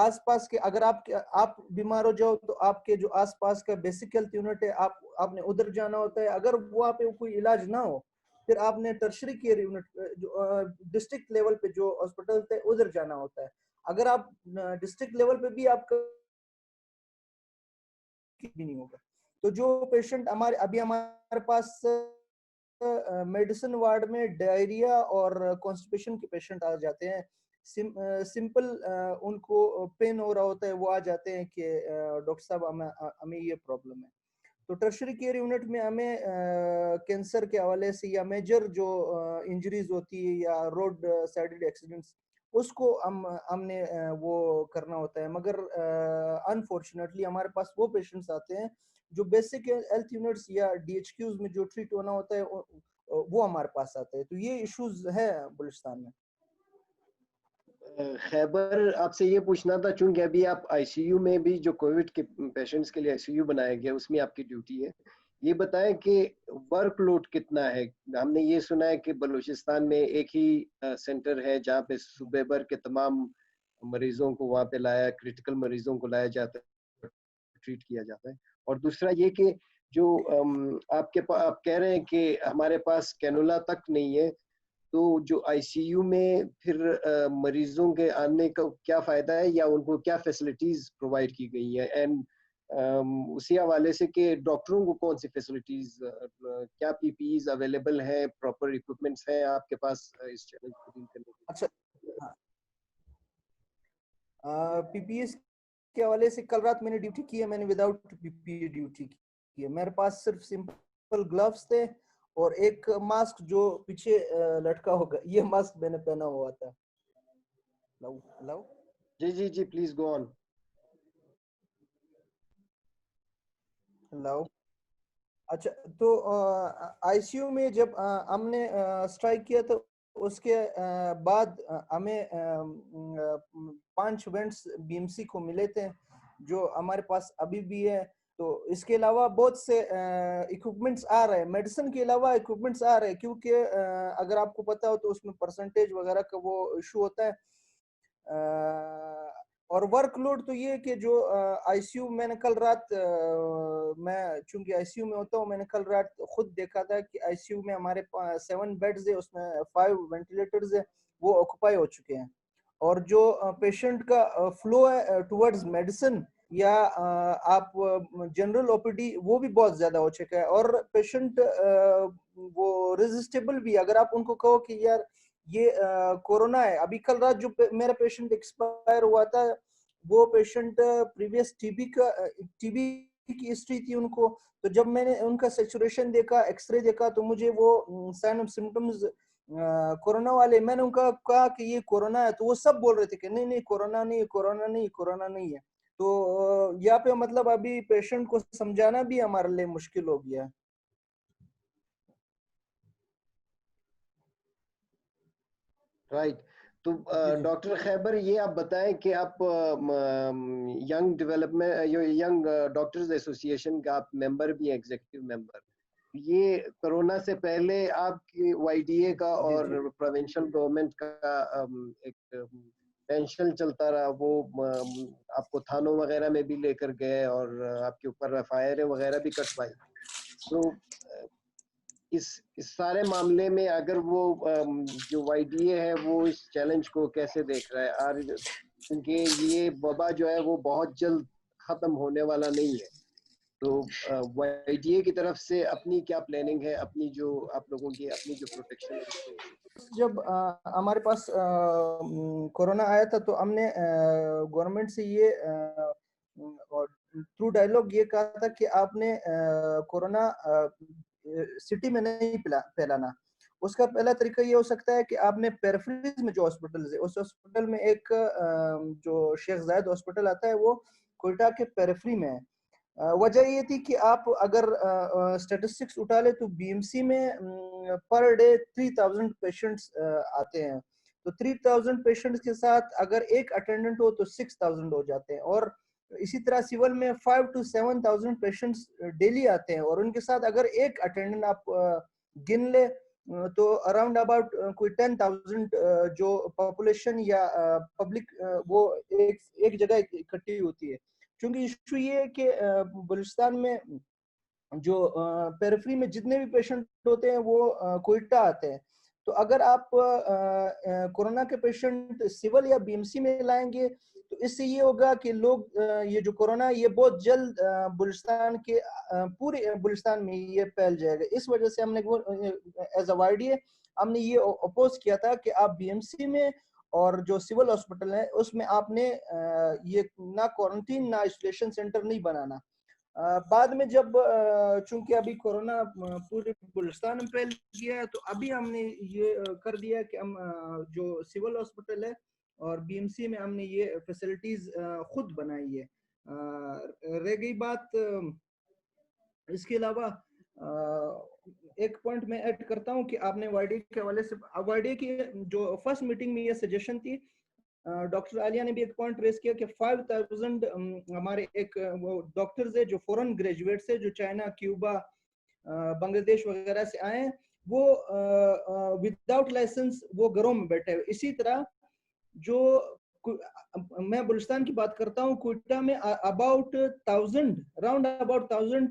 आसपास के, अगर आप बीमार हो जाओ तो आपके जो आसपास का बेसिक हेल्थ यूनिट है आपने उधर जाना होता है। अगर वहाँ पे कोई इलाज ना हो फिर आपने टर्शरी केयर यूनिट जो डिस्ट्रिक्ट लेवल पे जो हॉस्पिटल है उधर जाना होता है। अगर आप डिस्ट्रिक्ट लेवल पे भी आपका भी नहीं होगा। तो जो पेशेंट हमारे पास मेडिसिन वार्ड में डायरिया और कॉन्स्टिपेशन के पेशेंट आ जाते हैं। सिंपल उनको पेन हो रहा होता है, वो आ जाते हैं कि डॉक्टर साहब हमें ये प्रॉब्लम है। तो टर्शरी केयर यूनिट में हमें कैंसर के हवाले से या मेजर जो इंजरीज होती है या रोड साइडेड एक्सीडेंट्स, उसको हमने वो करना होता है। मगर अनफॉर्चुनेटली हमारे पास वो पेशेंट्स आते हैं जो बेसिक हेल्थ यूनिट्स या DHQs में जो ट्रीट होना होता है वो हमारे पास आते हैं। तो ये इश्यूज है बलूचिस्तान में। खैबर, आपसे ये पूछना था, चूंकि अभी आप ICU में भी जो कोविड के पेशेंट्स के लिए ICU बनाया गया उसमें आपकी ड्यूटी है, ये बताएं कि वर्कलोड कितना है। हमने ये सुना है कि बलूचिस्तान में एक ही सेंटर है जहाँ पे सूबे भर के तमाम मरीजों को वहाँ पे क्रिटिकल मरीजों को लाया जाता है, ट्रीट किया जाता है। और दूसरा ये कि जो आप कह रहे हैं कि हमारे पास कैनुला तक नहीं है, तो जो ICU में फिर मरीजों के आने का क्या फायदा है या उनको क्या फैसिलिटीज प्रोवाइड की गई है? एंड उसी हवाले से कि डॉक्टरों को कौन सी फैसिलिटीज, क्या PPEs अवेलेबल है, प्रॉपर इक्विपमेंट्स हैं आपके पास इस चैलेंज को डील करने के? अच्छा, PPEs के हवाले से कल रात मैंने ड्यूटी की है, मैंने विदाउट PPE ड्यूटी की है। मेरे पास सिर्फ सिंपल ग्लव्स थे और एक मास्क जो पीछे लटका होगा, ये मास्क मैंने पहना हुआ था। लाओ जी प्लीज गो ऑन। लाओ। अच्छा, तो ICU में जब हमने स्ट्राइक किया तो उसके बाद हमें 5 वेंट्स BMC को मिले थे जो हमारे पास अभी भी है। तो इसके अलावा बहुत से इक्विपमेंट्स आ रहे हैं, मेडिसिन के अलावा इक्विपमेंट्स आ रहे हैं, क्योंकि अगर आपको पता हो तो उसमें परसेंटेज वगैरह का वो इशू होता है। और वर्कलोड तो ये कि जो ICU, मैंने कल रात मैं चूंकि ICU में होता हूँ, मैंने कल रात खुद देखा था कि ICU में हमारे 7 बेड्स है, उसमें 5 वेंटिलेटर्स है, वो ऑक्युपाई हो चुके हैं। और जो पेशेंट का फ्लो है टुवर्ड्स मेडिसिन या आप जनरल OPD, वो भी बहुत ज्यादा हो चुका है। और पेशेंट वो रेजिस्टेबल भी, अगर आप उनको कहो कि यार ये कोरोना है, अभी कल रात जो मेरा पेशेंट एक्सपायर हुआ था, वो पेशेंट प्रीवियस TB की हिस्ट्री थी उनको। तो जब मैंने उनका सैचुरेशन देखा, एक्सरे देखा, तो मुझे वो साइन ऑफ सिम्टम्स कोरोना वाले, मैंने उनका कहा कि ये कोरोना है, तो वो सब बोल रहे थे कि नहीं नहीं कोरोना नहीं, कोरोना नहीं, कोरोना नहीं है। तो यहाँ पे मतलब अभी पेशेंट को समझाना भी हमारे लिए मुश्किल हो गया है। राइट। तो डॉक्टर खैबर, ये आप बताएं कि आप यंग डॉक्टर्स एसोसिएशन का आप मेंबर भी हैं, एग्जीक्यूटिव मेंबर। ये कोरोना से पहले आपकी YDA का और प्रोविंशियल गवर्नमेंट का एक टेंशन चलता रहा, वो आपको थानों वगैरह में भी लेकर गए और आपके ऊपर FIR वगैरह भी कटवाई। तो इस सारे मामले में अगर वो जो YDA है वो इस चैलेंज को कैसे देख रहा है, और क्योंकि ये वबा जो है वो बहुत जल्द खत्म होने वाला नहीं है, तो YDA की तरफ से अपनी क्या प्लानिंग है, अपनी जो आप लोगों की अपनी जो प्रोटेक्शन है उसको? जब हमारे पास कोरोना आया था तो हमने गवर्नमेंट से ये थ्रू डायलॉग ये कहा था कि आपने कोरोना सिटी में नहीं फैलाना। उसका पहला तरीका ये हो सकता है कि आपने पेरिफेरीज में जो हॉस्पिटल है, उस हॉस्पिटल में एक जो शेख जायद हॉस्पिटल आता है वो कोयटा के पेरिफेरी में है। वजह ये थी कि आप अगर स्टैटिस्टिक्स उठा ले तो बीएमसी में पर डे 3000 पेशेंट्स आते हैं, तो 3000 पेशेंट्स के साथ अगर एक अटेंडेंट हो तो 6000 हो जाते हैं, और इसी तरह सिविल में 5 to 7000 पेशेंट्स डेली आते हैं, और उनके साथ अगर एक अटेंडेंट आप गिन ले तो अराउंड अबाउट कोई 10,000 जो पॉपुलेशन या पब्लिक वो एक जगह इकट्ठी होती है। क्योंकि इशू ये है कि बलूचिस्तान में जो पेरिफेरी में जितने भी पेशेंट होते हैं वो कोयटा आते हैं, तो अगर आप कोरोना के पेशेंट सिविल या बीएमसी में लाएंगे तो इससे ये होगा कि लोग ये जो कोरोना ये बहुत जल्द बलूचिस्तान के पूरे बलूचिस्तान में ये फैल जाएगा। इस वजह से हमने एज अ YDA हमने ये अपोज किया था कि आप बीएमसी में और जो सिविल हॉस्पिटल है उसमें आपने ये ना क्वारंटीन ना आइसोलेशन सेंटर नहीं बनाना। बाद में जब चूंकि अभी कोरोना पूरे बलूचिस्तान में फैल गया है तो अभी हमने ये कर दिया कि हम जो सिविल हॉस्पिटल है और बीएमसी में हमने ये फैसिलिटीज खुद बनाई है। रह गई बात इसके अलावा एक पॉइंट मैं ऐड करता हूं कि आपने YDA के हवाले से YDA की जो फर्स्ट मीटिंग में ये सजेशन थी, डॉक्टर आलिया ने भी एक पॉइंट रेस किया कि 5000 हमारे एक वो डॉक्टर्स है जो फॉरेन ग्रेजुएट्स है जो चाइना, क्यूबा, बांग्लादेश वगैरह से आए हैं, वो विदाउट लाइसेंस वो घरों में बैठे हुए। इसी तरह जो मैं बलूचिस्तान की बात करता हूँ, कोयटा में अबाउट 1000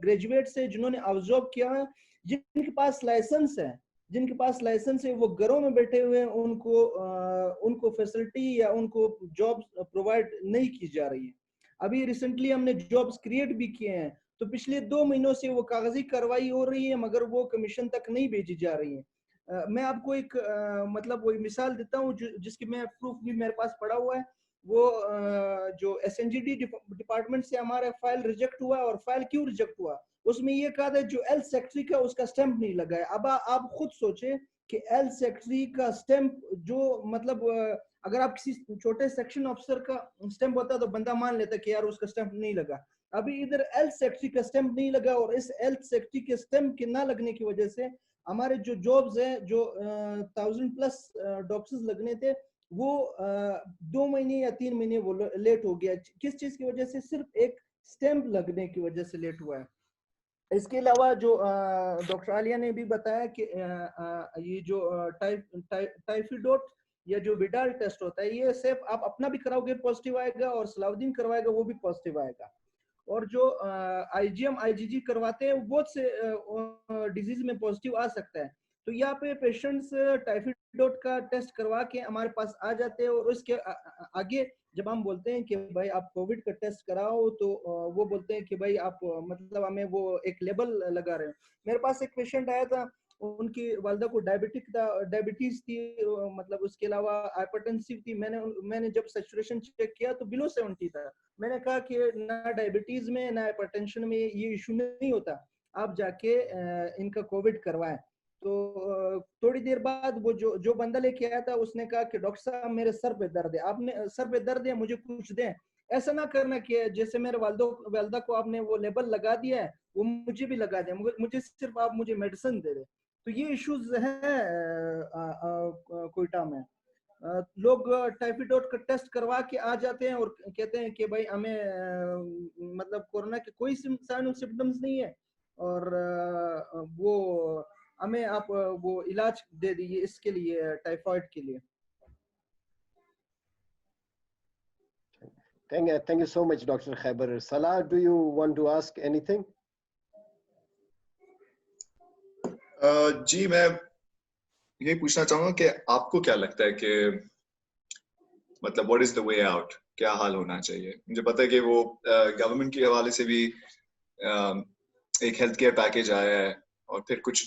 ग्रेजुएट्स है जिन्होंने ऑब्जर्व किया है, जिनके पास लाइसेंस है वो घरों में बैठे हुए हैं, उनको फैसिलिटी या उनको जॉब्स प्रोवाइड नहीं की जा रही है। अभी रिसेंटली हमने जॉब्स क्रिएट भी किए हैं, तो पिछले 2 महीनों से वो कागजी कार्रवाई हो रही है मगर वो कमीशन तक नहीं भेजी जा रही है। मैं आपको एक मतलब वही मिसाल देता हूँ जिसकी मैं प्रूफ भी मेरे पास पड़ा हुआ है। वो जो SNGD डिपार्टमेंट से हमारा फाइल रिजेक्ट हुआ, और फाइल क्यों रिजेक्ट हुआ, उसमें ये कहा था जो हेल्थ सेक्रेटरी का उसका स्टैंप नहीं लगा है। अब आप खुद सोचे कि हेल्थ सेक्रेटरी का स्टैंप जो मतलब अगर आप किसी छोटे सेक्शन ऑफिसर का स्टैंप होता तो बंदा मान लेता कि यार उसका स्टैंप नहीं लगा। अभी इधर हेल्थ सेक्रेटरी का स्टैंप नहीं लगा, और इस हेल्थ सेक्रेटरी के स्टैंप के ना लगने की वजह से हमारे जो जॉब्स है जो 1000+ डॉक्टर्स लगने थे वो 2 महीने या 3 महीने वो लेट हो गया। किस चीज की वजह से? सिर्फ एक स्टैंप लगने की वजह से लेट हुआ है। इसके अलावा जो डॉक्टर आलिया ने भी बताया कि ये जो टाइफाइड या जो विडाल टेस्ट होता है ये सिर्फ आप अपना भी कराओगे पॉजिटिव आएगा और सलाउद्दीन करवाएगा वो भी पॉजिटिव आएगा। और जो IgM IgG करवाते हैं बहुत से डिजीज में पॉजिटिव आ सकता है। तो यहाँ पे पेशेंट्स टाइफाइड का टेस्ट करवा के हमारे पास आ जाते हैं, और उसके आगे जब हम बोलते हैं कि भाई आप कोविड का टेस्ट कराओ तो वो बोलते हैं कि भाई आप मतलब हमें वो एक लेबल लगा रहे हैं। मेरे पास एक पेशेंट आया था, उनकी वालदा को डायबिटीज थी, मतलब उसके अलावा हाइपरटेंसिव थी। मैंने जब सैचुरेशन चेक किया तो बिलो 70 था। मैंने कहा कि ना डायबिटीज में ना हाइपरटेंशन में ये इशू नहीं होता, आप जाके इनका कोविड करवाएं। तो थोड़ी देर बाद वो जो बंदा लेके आया था उसने कहा कि डॉक्टर साहब मेरे सर पे दर्द है, आपने सर पे दर्द है मुझे कुछ दें। ऐसा ना करना कि जैसे मेरे वालदा को आपने वो लेबल लगा दिया है वो मुझे भी लगा दिया, मुझे सिर्फ आप मुझे मेडिसिन दे दे। तो ये इश्यूज है कोयटा में। लोग टाइफाइड का टेस्ट करवा के आ जाते हैं और कहते हैं कि भाई हमें मतलब कोरोना के कोई साइन और सिम्टम्स नहीं है, और वो हमें आप वो इलाज दे दीजिए इसके लिए, टाइफाइड के लिए। Thank you so much, Dr. Khaibar. Salah, do you want to ask anything? जी मैं ये पूछना चाहूंगा कि आपको क्या लगता है कि मतलब what is the way out, क्या हाल होना चाहिए? मुझे पता है कि वो गवर्नमेंट के हवाले से भी एक हेल्थ केयर पैकेज आया है और फिर कुछ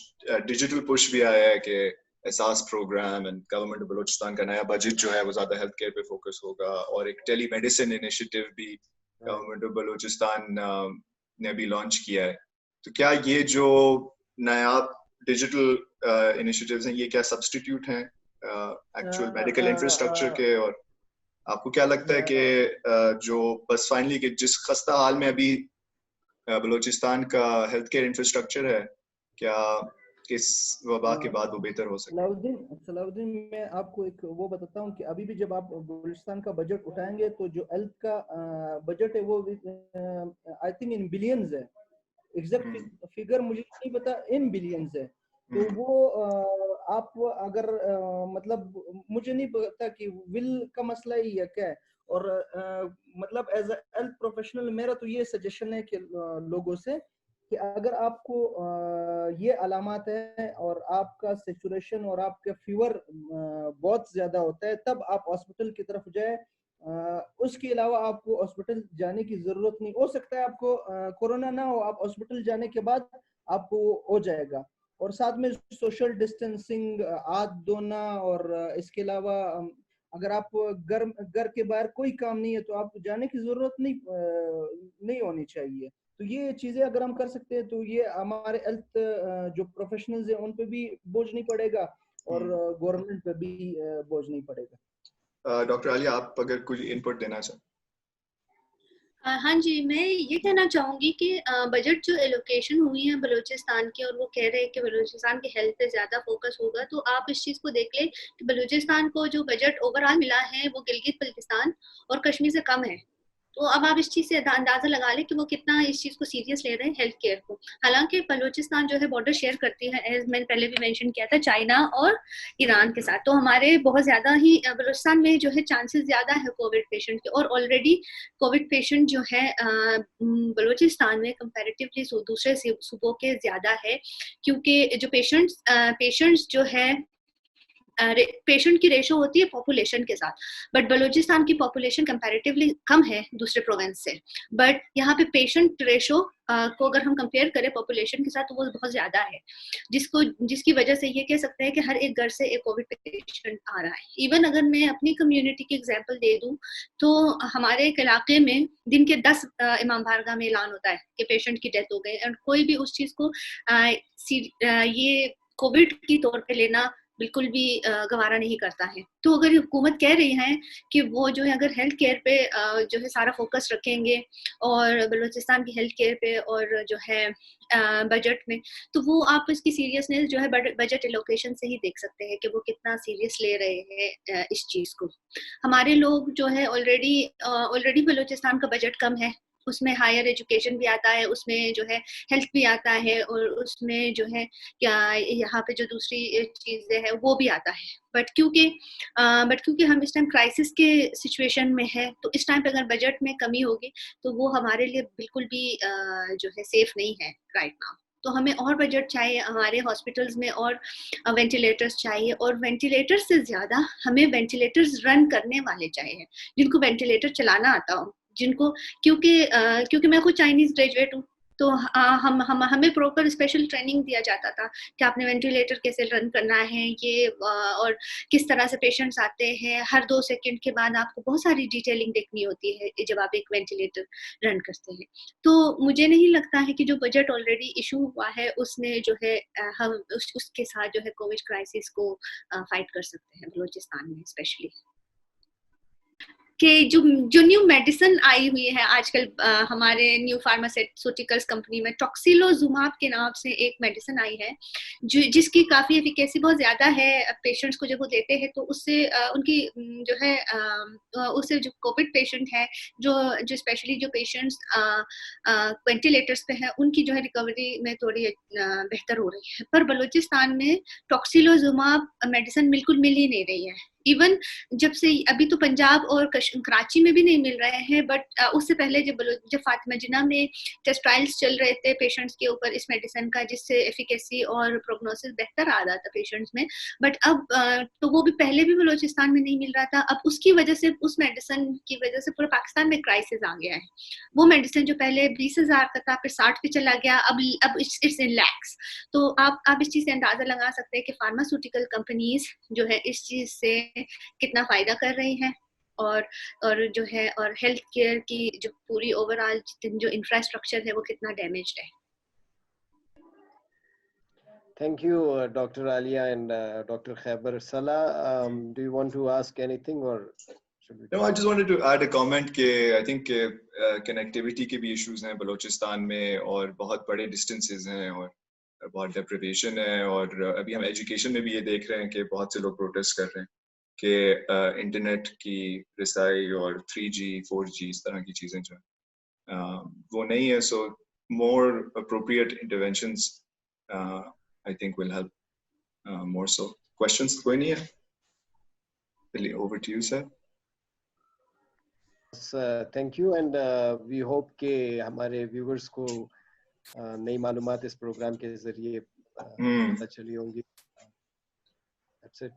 डिजिटल पुश भी आया है कि एहसास प्रोग्राम एंड गवर्नमेंट बलूचिस्तान का नया बजट जो है वो ज्यादा हेल्थ केयर पे फोकस होगा और एक टेली मेडिसिन इनिशिएटिव भी गवर्नमेंट बलूचिस्तान ने भी लॉन्च किया है। तो क्या ये जो नया डिजिटल इनिशिएटिव्स हैं ये क्या सब्स्टिट्यूट हैं एक्चुअल मेडिकल इंफ्रास्ट्रक्चर के? और आपको क्या लगता है कि जो बस फाइनली कि जिस खस्ता हाल में अभी बलूचिस्तान का हेल्थ केयर इंफ्रास्ट्रक्चर है, क्या इस वबा के बाद वो बेहतर हो सकता है? सलाउद्दीन, मैं आपको एक वो बताता हूँ कि अभी भी जब आप बलूचिस्तान का बजट उठाएंगे तो जो हेल्थ का बजट है वो आई थिंक इन बिलियंस है। एग्जैक्ट फिगर मुझे नहीं पता, इन बिलियंस है। तो वो आप अगर मतलब मुझे नहीं पता कि विल का मसला ही है क्या है। और मतलब एज अ हेल्थ प्रोफेशनल मेरा तो ये सजेशन है कि लोगों से कि अगर आपको ये अलामत है और आपका सेचुरेशन और आपका फीवर बहुत ज्यादा होता है तब आप हॉस्पिटल की तरफ जाए। उसके अलावा आपको हॉस्पिटल जाने की जरूरत नहीं। हो सकता है आपको कोरोना ना हो, आप हॉस्पिटल जाने के बाद आपको हो जाएगा। और साथ में सोशल डिस्टेंसिंग, हाथ धोना, और इसके अलावा अगर आप घर के बाहर कोई काम नहीं है तो आपको जाने की जरूरत नहीं होनी चाहिए। तो ये चीजें अगर हम कर सकते हैं तो ये हमारे हेल्थ जो प्रोफेशनल्स हैं उन पे भी बोझ नहीं पड़ेगा और गवर्नमेंट पे भी बोझ नहीं पड़ेगा। डॉक्टर आलिया, आप अगर कुछ इनपुट देना चाहें। हाँ जी, मैं ये कहना चाहूंगी कि बजट जो एलोकेशन हुई है बलूचिस्तान की और वो कह रहे हैं कि बलूचिस्तान की हेल्थ पे ज्यादा फोकस होगा, तो आप इस चीज को देख लें कि बलूचिस्तान को जो बजट ओवरऑल मिला है वो गिलगित बल्तिस्तान और कश्मीर से कम है। तो अब आप इस चीज से अंदाजा लगा लें कि वो कितना इस चीज को सीरियस ले रहे हैं हेल्थ केयर को। हालांकि बलूचिस्तान जो है बॉर्डर शेयर करती है, एज मैंने पहले भी मेंशन किया था, चाइना और ईरान के साथ। तो हमारे बहुत ज्यादा ही बलूचिस्तान में जो है चांसेस ज्यादा है कोविड पेशेंट के, और ऑलरेडी कोविड पेशेंट जो है बलूचिस्तान में कंपैरेटिवली दूसरे सूबों के ज्यादा है, क्योंकि जो पेशेंट्स जो है पेशेंट की रेशो होती है पॉपुलेशन के साथ। बट बलूचिस्तान की पॉपुलेशन कंपैरेटिवली कम है दूसरे प्रोविंस से, बट यहाँ पे पेशेंट रेशो को अगर हम कंपेयर करें पॉपुलेशन के साथ तो वो बहुत ज्यादा है, जिसकी वजह से ये कह सकते हैं कि हर एक घर से एक कोविड पेशेंट आ रहा है। इवन अगर मैं अपनी कम्युनिटी की एग्जांपल दे दूं तो हमारे एक इलाके में दिन के 10 इमाम बारगाह में ऐलान होता है कि पेशेंट की डेथ हो गई, और कोई भी उस चीज को ये कोविड की तौर पे लेना बिल्कुल भी गवारा नहीं करता है। तो अगर हुकूमत कह रही है कि वो जो है अगर हेल्थ केयर पे जो है सारा फोकस रखेंगे और बलूचिस्तान की हेल्थ केयर पे और जो है बजट में, तो वो आप इसकी सीरियसनेस जो है बजट एलोकेशन से ही देख सकते हैं कि वो कितना सीरियस ले रहे हैं इस चीज को। हमारे लोग जो है ऑलरेडी बलूचिस्तान का बजट कम है, उसमें हायर एजुकेशन भी आता है, उसमें जो है हेल्थ भी आता है, और उसमें जो है क्या यहाँ पे जो दूसरी चीजें है वो भी आता है। बट क्योंकि हम इस टाइम क्राइसिस के सिचुएशन में है, तो इस टाइम पे अगर बजट में कमी होगी तो वो हमारे लिए बिल्कुल भी जो है सेफ नहीं है राइट नाउ। तो हमें और बजट चाहिए, हमारे हॉस्पिटल्स में और वेंटिलेटर्स चाहिए, और वेंटिलेटर्स से ज्यादा हमें वेंटिलेटर्स रन करने वाले चाहिए, जिनको वेंटिलेटर चलाना आता हो, जिनको क्योंकि मैं खुद चाइनीज ग्रेजुएट हूँ, तो हमें प्रॉपर स्पेशल ट्रेनिंग दिया जाता था कि आपने वेंटिलेटर कैसे रन करना है ये, और किस तरह से पेशेंट्स आते हैं, हर 2 सेकंड के बाद आपको बहुत सारी डिटेलिंग देखनी होती है जब आप एक वेंटिलेटर रन करते हैं। तो मुझे नहीं लगता है कि जो बजट ऑलरेडी इशू हुआ है उसमें जो है हम उसके साथ जो है कोविड क्राइसिस को फाइट कर सकते हैं बलूचिस्तान में स्पेशली। कि जो न्यू मेडिसिन आई हुई है आजकल हमारे न्यू फार्मास्यूटिकल्स कंपनी में, टॉक्सिलोजुमाब के नाम से एक मेडिसिन आई है जिसकी काफी एफिकेसी बहुत ज्यादा है। पेशेंट्स को जब वो देते हैं तो उससे उनकी जो है उससे जो कोविड पेशेंट है, जो स्पेशली जो पेशेंट्स वेंटिलेटर्स पे है, उनकी जो है रिकवरी में थोड़ी बेहतर हो रही है। पर बलूचिस्तान में टॉक्सिलोजुमाब मेडिसिन बिल्कुल मिल ही नहीं रही है। इवन जब से अभी तो पंजाब और कराची में भी नहीं मिल रहे हैं, बट उससे पहले जब फातिमा जिन्ना में टेस्ट ट्रायल्स चल रहे थे पेशेंट्स के ऊपर इस मेडिसिन का, जिससे एफिकेसी और प्रोग्नोसिस बेहतर आ रहा था पेशेंट्स में, बट अब तो वो भी पहले भी बलूचिस्तान में नहीं मिल रहा था। अब उसकी वजह से, उस मेडिसिन की वजह से पूरे पाकिस्तान में क्राइसिस आ गया है। वो मेडिसिन जो पहले 20,000 का था फिर 60 पे चला गया, अब इट्स इन लैक्स। तो आप इस चीज से अंदाजा लगा सकते हैं कि फार्मास्यूटिकल कंपनीज जो है इस चीज से कितना फायदा कर रही हैं, और जो है और हेल्थ केयर की जो पूरी ओवरऑल जो इंफ्रास्ट्रक्चर है वो कितना डैमेज्ड है। Thank you, Dr. Alia and Dr. Khaibar. Salah, do you want to ask anything or should we? No, I just wanted to add a comment कि I think connectivity के भी issues हैं बलूचिस्तान में, और बहुत बड़े distances हैं, और बहुत deprivation है, और अभी हम education में भी ये देख रहे हैं कि बहुत से लोग protest कर रहे हैं कि इंटरनेट की रसाई और 3G 4G इस तरह की चीजें जो वो नहीं है. So more appropriate interventions I think will help more so. Questions कोई नहीं है? Really, over to you, sir. Thank you and we hope कि हमारे viewers को नई मालूमात इस प्रोग्राम के जरिए पता चली होंगी. That's it.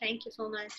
Thank you so much.